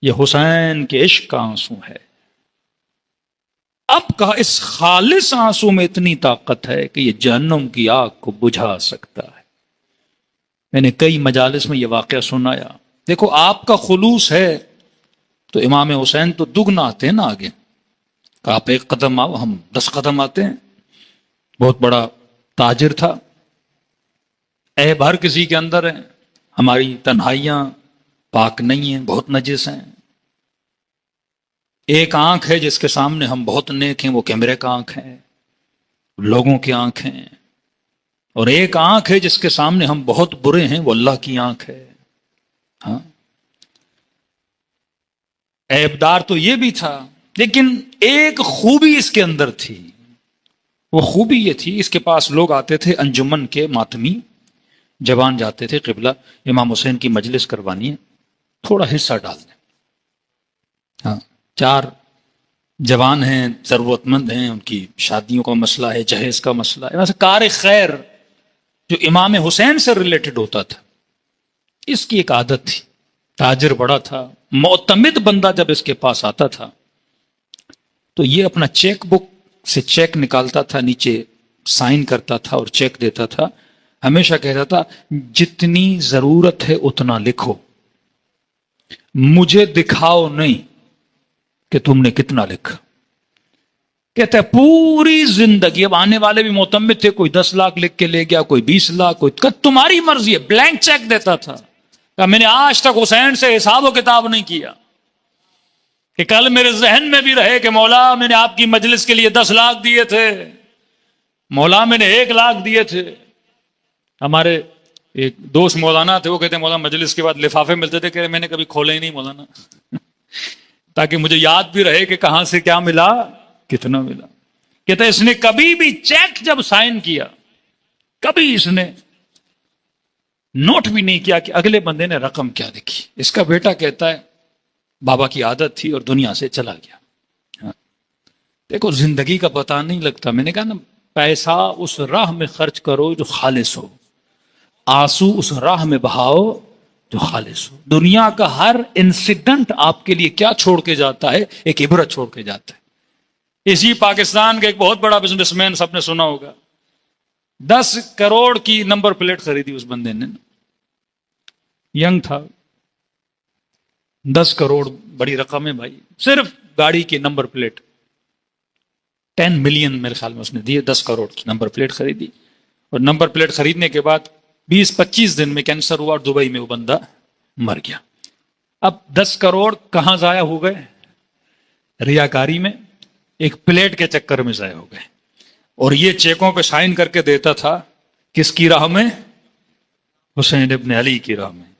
یہ حسین کے عشق کا آنسو ہے۔ اب کا اس خالص آنسو میں اتنی طاقت ہے کہ یہ جہنم کی آگ کو بجھا سکتا ہے۔ میں نے کئی مجالس میں یہ واقعہ سنایا۔ دیکھو، آپ کا خلوص ہے تو امام حسین تو دگنا آتے ہیں نا آگے، کہ آپ 1 قدم آؤ، ہم 10 قدم آتے ہیں۔ بہت بڑا تاجر تھا، عیب ہر کسی کے اندر ہے، ہماری تنہائیاں پاک نہیں ہیں، بہت نجس ہیں۔ ایک آنکھ ہے جس کے سامنے ہم بہت نیک ہیں، وہ کیمرے کا آنکھ ہے، لوگوں کی آنکھ ہیں۔ اور ایک آنکھ ہے جس کے سامنے ہم بہت برے ہیں، وہ اللہ کی آنکھ ہے۔ ہاں، عیبدار تو یہ بھی تھا، لیکن ایک خوبی اس کے اندر تھی۔ وہ خوبی یہ تھی، اس کے پاس لوگ آتے تھے انجمن کے ماتمی، جوان جاتے تھے، قبلہ امام حسین کی مجلس کروانی ہے، تھوڑا حصہ ڈال دیں۔ ہاں، 4 جوان ہیں، ضرورت مند ہیں، ان کی شادیوں کا مسئلہ ہے، جہیز کا مسئلہ ہے، ویسے کار خیر جو امام حسین سے ریلیٹڈ ہوتا تھا، اس کی ایک عادت تھی۔ تاجر بڑا تھا، معتمد بندہ جب اس کے پاس آتا تھا تو یہ اپنا چیک بک سے چیک نکالتا تھا، نیچے سائن کرتا تھا اور چیک دیتا تھا۔ ہمیشہ کہتا تھا جتنی ضرورت ہے اتنا لکھو، مجھے دکھاؤ نہیں کہ تم نے کتنا لکھا۔ کہتا ہے پوری زندگی، اب آنے والے بھی معتمد تھے، کوئی 10 لاکھ لکھ کے لے گیا، کوئی 20 لاکھ، کوئی تمہاری مرضی ہے، بلینک چیک دیتا تھا۔ کہ میں نے آج تک حسین سے حساب و کتاب نہیں کیا کہ کل میرے ذہن میں بھی رہے کہ مولا میں نے آپ کی مجلس کے لیے 10 لاکھ دیے تھے، مولا میں نے 1 لاکھ دیے تھے۔ ہمارے ایک دوست مولانا تھے، وہ کہتے ہیں مولانا مجلس کے بعد لفافے ملتے تھے، کہ میں نے کبھی کھولے ہی نہیں مولانا تاکہ مجھے یاد بھی رہے کہ کہاں سے کیا ملا، کتنا ملا۔ کہتے اس نے کبھی بھی چیک جب سائن کیا، کبھی اس نے نوٹ بھی نہیں کیا کہ اگلے بندے نے رقم کیا لکھی۔ اس کا بیٹا کہتا ہے بابا کی عادت تھی اور دنیا سے چلا گیا۔ ہاں، دیکھو زندگی کا پتہ نہیں لگتا۔ میں نے کہا نا، پیسہ اس راہ میں خرچ کرو جو خالص ہو، آنسو اس راہ میں بہاؤ جو خالص ہو۔ دنیا کا ہر انسیڈنٹ آپ کے لیے کیا چھوڑ کے جاتا ہے؟ ایک عبرت چھوڑ کے جاتا ہے۔ اسی پاکستان کا ایک بہت بڑا بزنس مین، سب نے سنا ہوگا، 10 کروڑ کی نمبر پلیٹ خریدی اس بندے نے، ینگ تھا۔ 10 کروڑ بڑی رقم ہے بھائی، صرف گاڑی کی نمبر پلیٹ۔ 10 ملین میرے خیال میں اس نے دیے، 10 کروڑ کی نمبر پلیٹ خریدی، اور نمبر پلیٹ خریدنے کے بعد 20-25 دن میں کینسر ہوا اور دبئی میں وہ بندہ مر گیا۔ اب 10 کروڑ کہاں ضائع ہو گئے؟ ریاکاری میں، ایک پلیٹ کے چکر میں ضائع ہو گئے۔ اور یہ چیکوں پہ سائن کر کے دیتا تھا کس کی راہ میں؟ حسین ابن علی کی راہ میں۔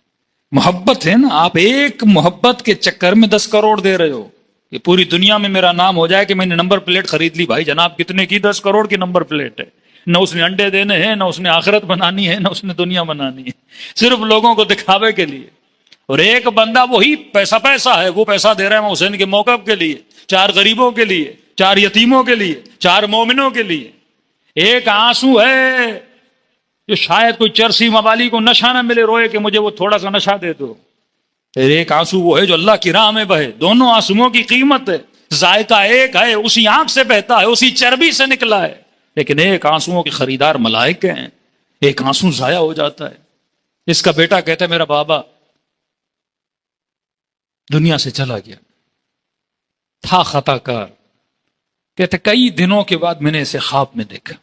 محبت ہے نا، آپ ایک محبت کے چکر میں 10 کروڑ دے رہے ہو کہ پوری دنیا میں میرا نام ہو جائے کہ میں نے نمبر پلیٹ خرید لی۔ بھائی جناب کتنے کی؟ 10 کروڑ کی نمبر پلیٹ ہے، نہ اس نے انڈے دینے ہیں، نہ اس نے آخرت بنانی ہے، نہ اس نے دنیا بنانی ہے، صرف لوگوں کو دکھاوے کے لیے۔ اور ایک بندہ وہی پیسہ ہے، وہ پیسہ دے رہا ہے حسین کے موقف کے لیے، 4 غریبوں کے لیے، 4 یتیموں کے لیے، 4 مومنوں کے لیے۔ ایک آنسو ہے جو شاید کوئی چرسی موالی کو نشہ نہ ملے، روئے کہ مجھے وہ تھوڑا سا نشہ دے دو۔ پھر ایک آنسو وہ ہے جو اللہ کی راہ میں بہے۔ دونوں آنسوؤں کی قیمت ہے، ذائقہ ایک ہے، اسی آنکھ سے بہتا ہے، اسی چربی سے نکلا ہے، لیکن ایک آنسوؤں کے خریدار ملائکے ہیں۔ ایک آنسو ضائع ہو جاتا ہے۔ اس کا بیٹا کہتا ہے میرا بابا دنیا سے چلا گیا، تھا خطا کار۔ کہتے کئی دنوں کے بعد میں نے اسے خواب میں دیکھا،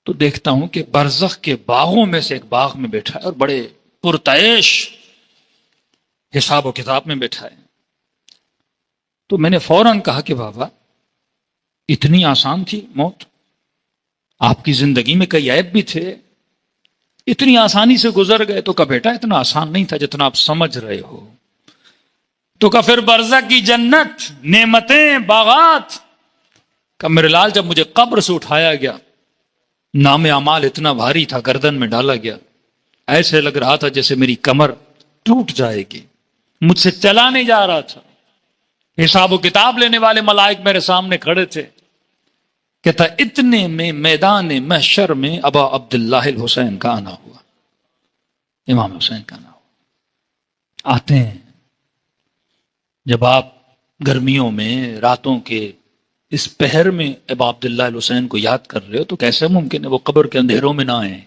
تو دیکھتا ہوں کہ برزخ کے باغوں میں سے ایک باغ میں بیٹھا ہے اور بڑے پرتعیش حساب و کتاب میں بیٹھا ہے۔ تو میں نے فوراً کہا کہ بابا اتنی آسان تھی موت؟ آپ کی زندگی میں کئی عیب بھی تھے، اتنی آسانی سے گزر گئے؟ تو کہا بیٹا اتنا آسان نہیں تھا جتنا آپ سمجھ رہے ہو۔ تو کہا پھر برزخ کی جنت، نعمتیں، باغات؟ کہا میرے لال جب مجھے قبر سے اٹھایا گیا، نام اعمال اتنا بھاری تھا، گردن میں ڈالا گیا، ایسے لگ رہا تھا جیسے میری کمر ٹوٹ جائے گی، مجھ سے چلا نہیں جا رہا تھا۔ حساب و کتاب لینے والے ملائک میرے سامنے کھڑے تھے۔ کہتا اتنے میں میدان محشر میں ابا عبداللہ الحسین کا آنا ہوا، امام حسین کا آنا ہوا۔ آتے ہیں جب آپ گرمیوں میں راتوں کے اس پہر میں ابا عبداللہ الحسین کو یاد کر رہے ہو، تو کیسے ممکن ہے وہ قبر کے اندھیروں میں نہ آئیں؟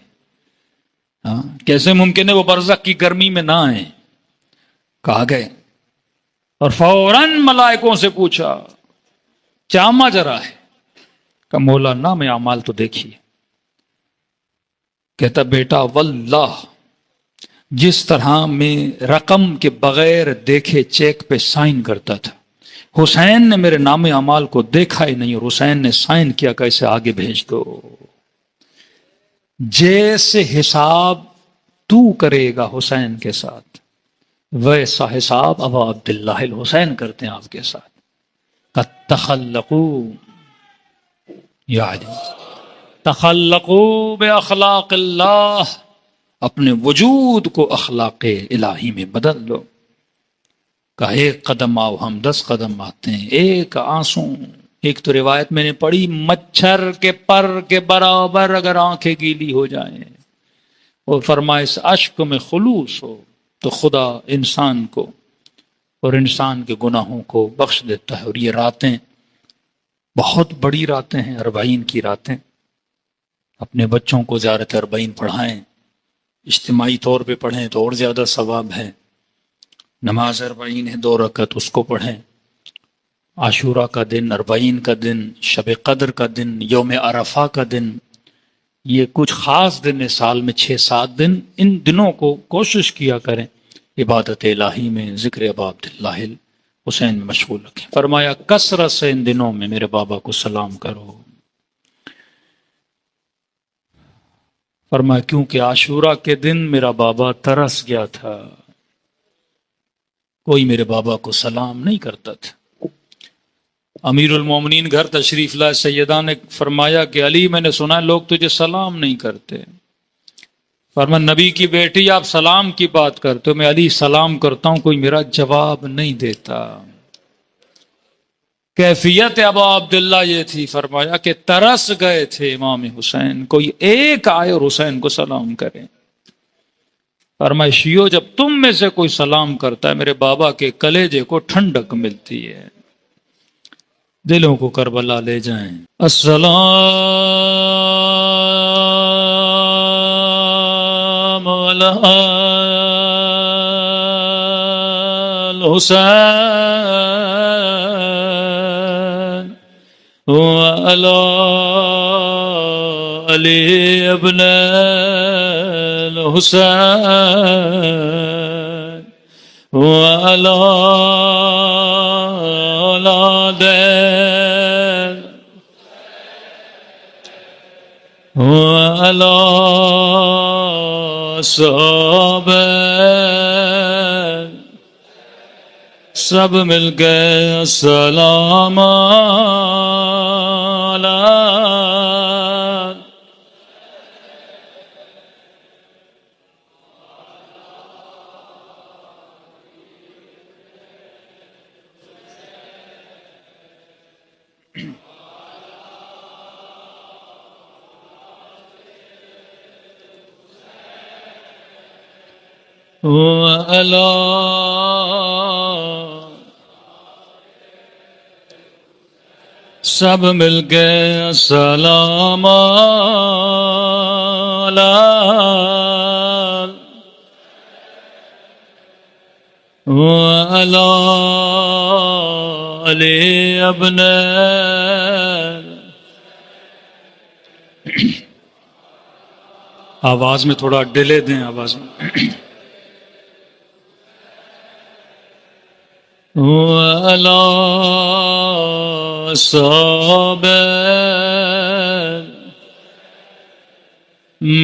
کیسے ممکن ہے وہ برزخ کی گرمی میں نہ آئیں؟ کہا گئے اور فوراً ملائکوں سے پوچھا کیا ماجرا ہے؟ کہ مولا نام اعمال تو دیکھیے۔ کہتا بیٹا واللہ جس طرح میں رقم کے بغیر دیکھے چیک پہ سائن کرتا تھا، حسین نے میرے نام اعمال کو دیکھا ہی نہیں اور حسین نے سائن کیا کہ اسے آگے بھیج دو۔ جیسے حساب تو کرے گا حسین کے ساتھ، ویسا حساب ابا عبداللہ الحسین کرتے ہیں آپ کے ساتھ۔ تخلقوا یا علی، تخلقوا باخلاق اللہ، اپنے وجود کو اخلاق الہی میں بدل لو۔ کہ ایک قدم آؤ ہم 10 قدم آتے ہیں، ایک آنسو۔ ایک تو روایت میں نے پڑھی مچھر کے پر کے برابر اگر آنکھیں گیلی ہو جائیں، اور فرمائے اس اشک میں خلوص ہو تو خدا انسان کو اور انسان کے گناہوں کو بخش دیتا ہے۔ اور یہ راتیں بہت بڑی راتیں ہیں، 40 کی راتیں۔ اپنے بچوں کو زیارت 40 پڑھائیں، اجتماعی طور پہ پڑھیں تو اور زیادہ ثواب ہے۔ نماز 40 ہے، 2 رکعت اس کو پڑھیں۔ عاشورہ کا دن، 40 کا دن، شب قدر کا دن، یوم عرفہ کا دن، یہ کچھ خاص دن ہے سال میں 6-7 دن۔ ان دنوں کو کوشش کیا کریں عبادت الہی میں، ذکر ابا عبداللہ حسین میں مشغول رکھیں۔ فرمایا کثرت سے ان دنوں میں میرے بابا کو سلام کرو۔ فرمایا کیونکہ عاشورہ کے دن میرا بابا ترس گیا تھا، کوئی میرے بابا کو سلام نہیں کرتا تھا۔ امیر المومنین گھر تشریف لائے، سیدہ نے فرمایا کہ علی میں نے سنا لوگ تجھے سلام نہیں کرتے۔ فرمایا نبی کی بیٹی آپ سلام کی بات کرتے ہو، میں علی سلام کرتا ہوں کوئی میرا جواب نہیں دیتا۔ کیفیت ابا عبداللہ یہ تھی، فرمایا کہ ترس گئے تھے امام حسین، کوئی ایک آئے اور حسین کو سلام کرے۔ فرمایا شیعو جب تم میں سے کوئی سلام کرتا ہے میرے بابا کے کلیجے کو ٹھنڈک ملتی ہے۔ دلوں کو کربلا لے جائیں۔ السلام علی الحسین وعلى علي ابن الحسين وعلى أولاد وعلى صحابہ سب مل کے السلام علیک وعلى سب مل کے السلام علیک وعلى علي ابن آواز میں تھوڑا ڈیلے دیں آواز میں وعلى صحابہ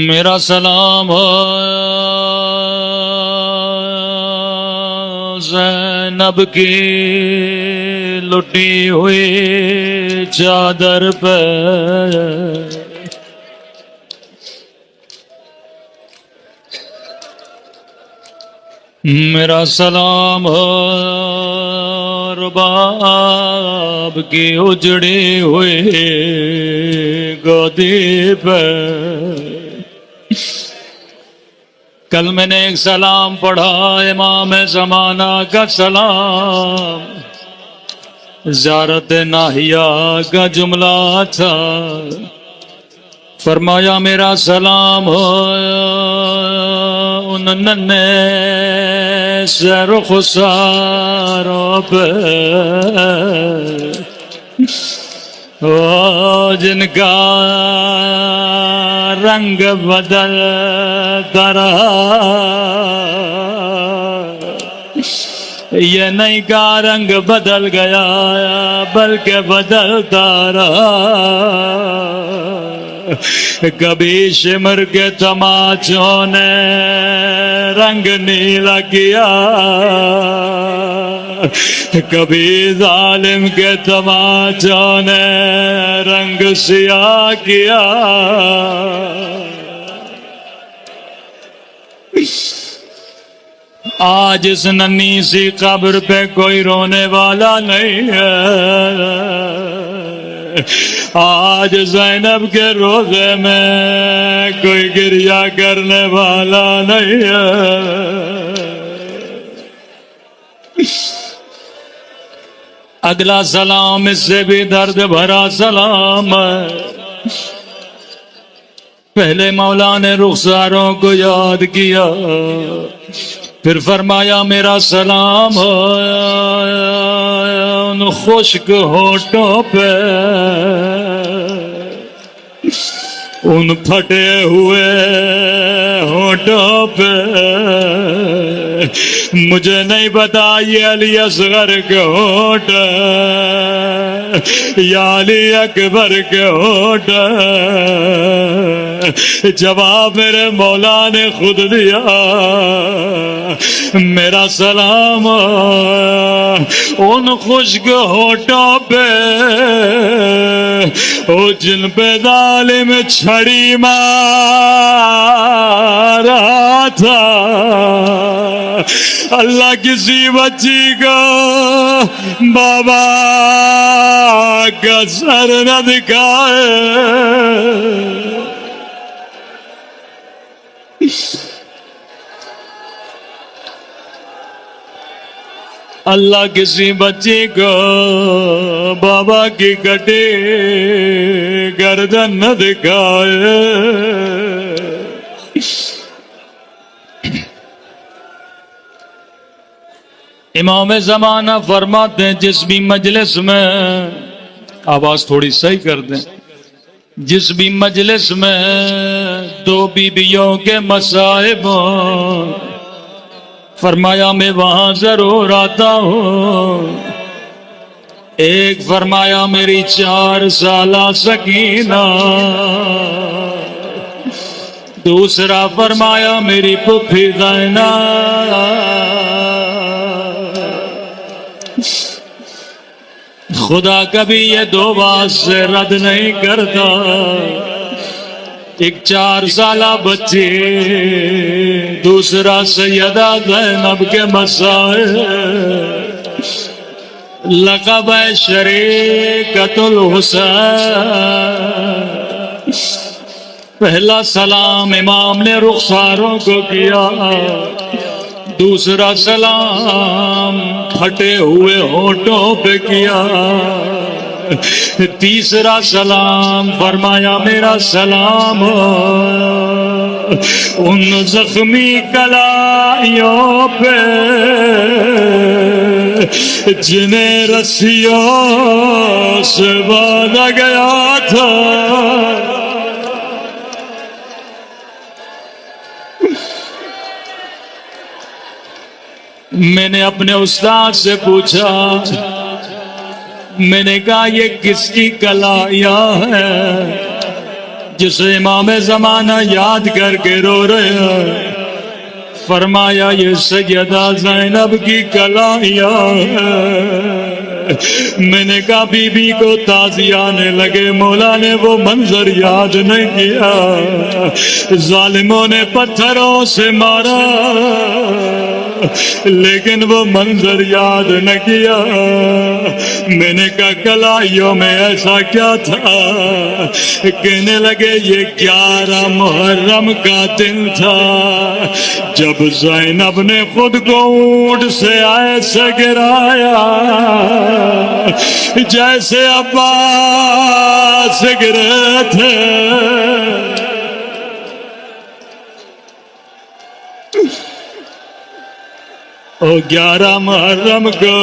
میرا سلام ہو زینب کی لٹی ہوئی چادر پہ میرا سلام ہو رباب کی اجڑی ہوئی گودی پہ کل میں نے ایک سلام پڑھا امام زمانہ کا سلام زیارت ناہیہ کا جملہ تھا فرمایا میرا سلام ہو ان ننے سے رخساروں پہ جن کا رنگ بدلتا رہا یہ نہیں کا رنگ بدل گیا بلکہ بدلتا رہا کبھی شمر کے تماچوں نے رنگ نیلا کیا کبھی ظالم کے تماچوں نے رنگ سیاہ کیا آج اس ننھی سی قبر پہ کوئی رونے والا نہیں ہے آج زینب کے روزے میں کوئی گریہ کرنے والا نہیں ہے اگلا سلام اس سے بھی درد بھرا سلام ہے پہلے مولا نے رخساروں کو یاد کیا پھر فرمایا میرا سلام ان خشک ہونٹوں پہ ان پھٹے ہوئے ہونٹوں پہ مجھے نہیں پتا یہ علی اصغر کے ہونٹ یا علی اکبر کے ہونٹ جواب میرے مولا نے خود دیا میرا سلام ان خشک ہونٹوں پہ جن پہ ظالم چھڑی مارا تھا اللہ کسی بچی کو بابا کا سر نہ دکھائے اللہ کسی بچی کو بابا کی کٹی گردن نہ دکھائے امام زمانہ فرماتے ہیں جس بھی مجلس میں آواز تھوڑی صحیح کر دیں. جس بھی مجلس میں دو بیویوں کے مصائب ہوں، فرمایا میں وہاں ضرور آتا ہوں. ایک فرمایا میری 4 سالہ سکینہ، دوسرا فرمایا میری پھوپھی زینب. خدا کبھی یہ 2 بات سے رد نہیں کرتا. ایک 4 سالہ بچی، دوسرا سیدہ زینب کے مسائل. لقب ہے شریکۃ الحسین. پہلا سلام امام نے رخساروں کو کیا، دوسرا سلام پھٹے ہوئے ہونٹوں پہ کیا، تیسرا سلام فرمایا میرا سلام ان زخمی کلائیوں پہ جنہیں رسیوں سے باندھا گیا تھا. میں نے اپنے استاد سے پوچھا، میں نے کہا یہ کس کی کلائیاں ہے جسے امام زمانہ یاد کر کے رو رہے ہیں؟ فرمایا یہ سیدہ زینب کی کلائیاں ہے. میں نے کہا بی بی کو تازی آنے لگے. مولا نے وہ منظر یاد نہیں کیا. ظالموں نے پتھروں سے مارا لیکن وہ منظر یاد نہ کیا. میں نے کہا کلائیوں میں ایسا کیا تھا؟ کہنے لگے یہ 11 محرم کا دن تھا جب زینب نے خود کو اونٹ سے ایسے گرایا جیسے عباس گرے تھے. او 11 محرم کو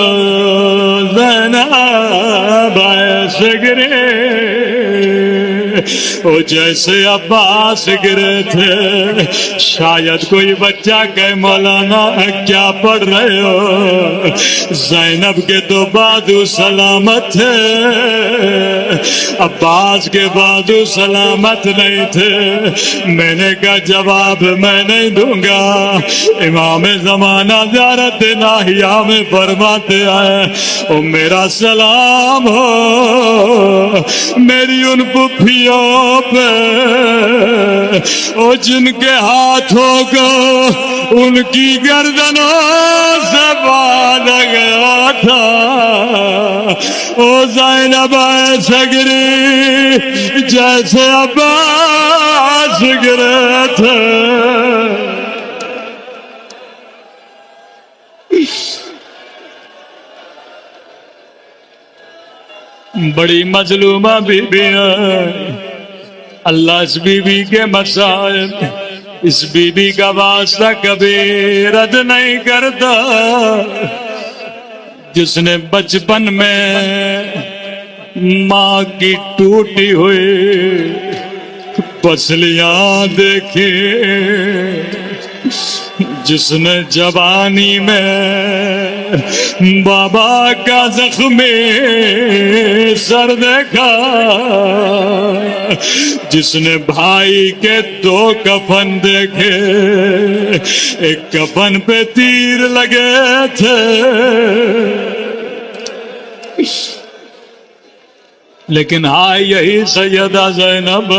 زینب ایسے گرے او جیسے عباس گرے تھے. شاید کوئی بچہ کہے مولانا کیا پڑھ رہے ہو؟ زینب کے تو بازو سلامت تھے، عباس کے بازو سلامت نہیں تھے. میں نے کہا جواب میں نہیں دوں گا. امام زمانہ زیارت ناہیہ میں فرماتے ہیں او میرا سلام ہو میری ان پھوپھیوں پہ او جن کے ہاتھوں کو ان کی گردنوں سے باندھا گیا تھا. او زینب ایسے گری جیسے عباس گرے تھے. بڑی مظلومہ بی بی ہے. اللہ اس بی بی کے مسائب، اس بی بی کا واسطہ کبھی رد نہیں کرتا. جس نے بچپن میں ماں کی ٹوٹی ہوئی پسلیاں دیکھی، جس نے جوانی میں بابا کا زخمی سر دیکھا، جس نے بھائی کے 2 کفن دیکھے، ایک کفن پہ تیر لگے تھے. لیکن ہائے یہی سیدہ زینب.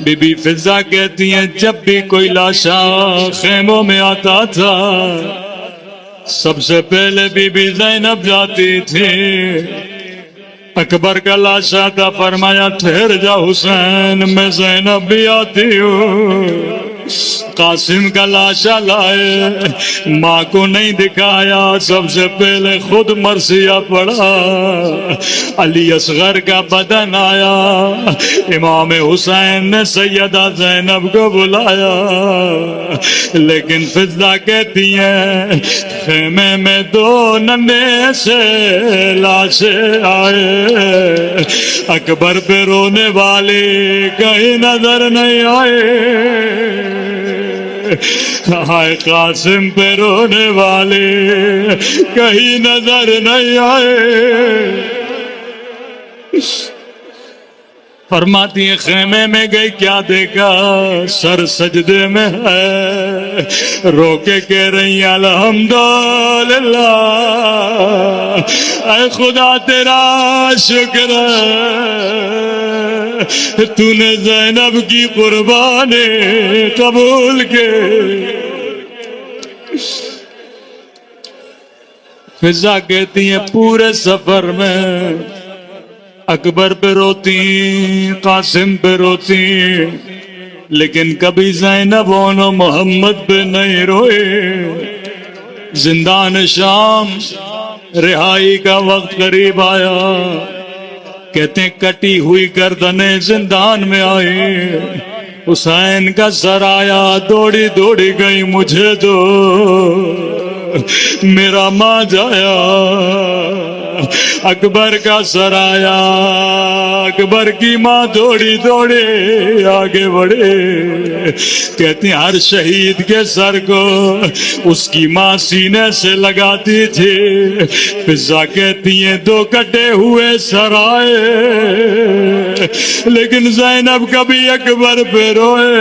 بی بی فضا کہتی ہیں جب بھی کوئی لاشا خیموں میں آتا تھا سب سے پہلے بی بی زینب جاتی تھی. اکبر کا لاشا تھا، فرمایا ٹھہر جا حسین میں زینب بھی آتی ہوں. قاسم کا لاشا لائے، ماں کو نہیں دکھایا، سب سے پہلے خود مرثیہ پڑھا۔ علی اصغر کا بدن آیا، امام حسین نے سیدہ زینب کو بلایا، لیکن فضا کہتی ہیں خیمے میں دو ننھے سے لاشیں آئے، اکبر پہ رونے والے کہیں نظر نہیں آئے، ہائے قاسم پہ رونے والے کہیں نظر نہیں آئے۔ فرماتی ہیں خیمے میں گئی، کیا دیکھا؟ سر سجدے میں ہے، رو کے کہہ رہی ہیں الحمدللہ، اے خدا تیرا شکر ہے، تو نے زینب کی قربانی قبول کے۔ فضا کہتی ہیں پورے سفر میں اکبر پہ روتی، قاسم پہ روتی، لیکن کبھی زینب اور محمد پہ نہیں روئے۔ زندان شام رہائی کا وقت قریب آیا، کہتے ہیں کٹی ہوئی گردنیں زندان میں آئی، حسین کا سر آیا، دوڑی دوڑی گئی مجھے دو، میرا ماں جایا۔ اکبر کا سر آیا، اکبر کی ماں دوڑی دوڑی آگے بڑھے، کہتے ہیں ہر شہید کے سر کو اس کی ماں سینے سے لگاتی تھی۔ فضا کہتی ہیں دو کٹے ہوئے سر آئے، لیکن زینب کبھی اکبر پہ روئے،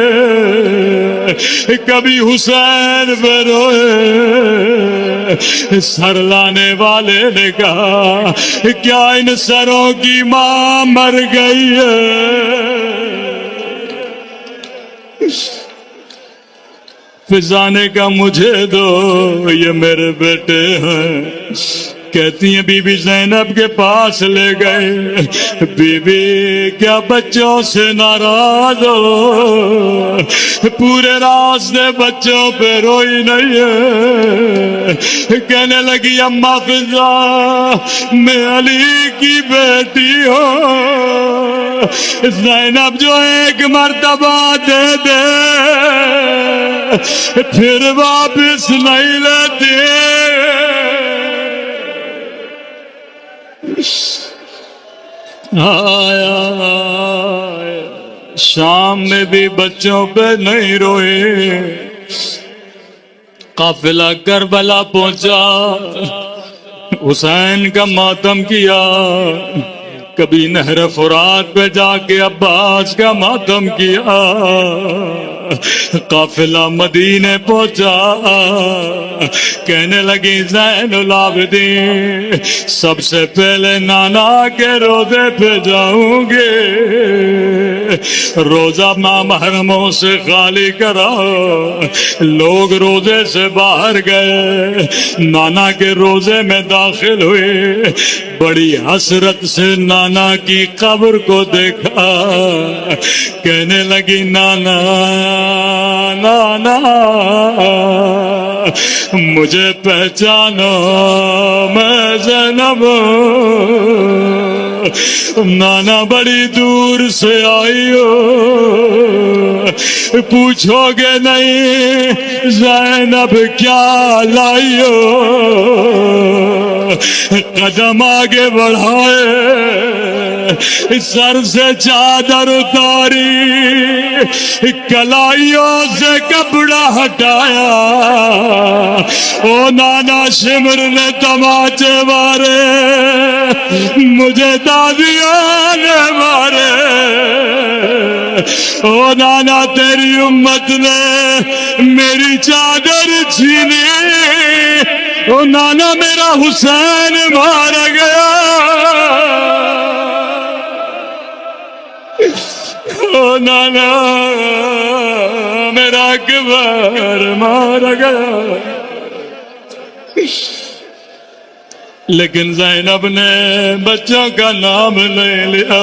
کبھی حسین پہ روئے۔ سر لانے والے نے کہا کیا ان سروں کی ماں مر گئی ہے؟ فضا نے کہا مجھے دو، یہ میرے بیٹے ہیں۔ کہتی ہیں بی بی زینب کے پاس لے گئے، بی بی کیا بچوں سے ناراض ہو؟ پورے راستے بچوں پہ روئی نہیں ہے۔ کہنے لگی اماں فضا میں علی کی بیٹی ہوں، زینب جو ایک مرتبہ دے دے پھر واپس نہیں لیتے۔ آیا شام میں بھی بچوں پہ نہیں روئے، قافلہ کربلا پہنچا، حسین کا ماتم کیا، کبھی نہر فرات پہ جا کے عباس کا ماتم کیا، قافلہ مدینے پہنچا، کہنے لگی زین العابدین سب سے پہلے نانا کے روزے پہ جاؤں گے، روزہ محرموں سے خالی کراؤ۔ لوگ روزے سے باہر گئے، نانا کے روزے میں داخل ہوئے، بڑی حسرت سے نانا کی قبر کو دیکھا، کہنے لگی نانا نانا مجھے پہچانو، میں زینب نانا بڑی دور سے آئی ہو، پوچھو گے نہیں زینب کیا لائی ہو؟ قدم آگے بڑھائے، سر سے چادر اتاری، کلائیوں سے کپڑا ہٹایا، او نانا شمر نے تماچے مارے، مجھے دادیاں نے مارے، او نانا تیری امت نے میری چادر چھینی، او نانا میرا حسین مارا گیا، او نانا میرا اکبر مارا گیا۔ لیکن زینب نے بچوں کا نام لے لیا،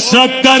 70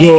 2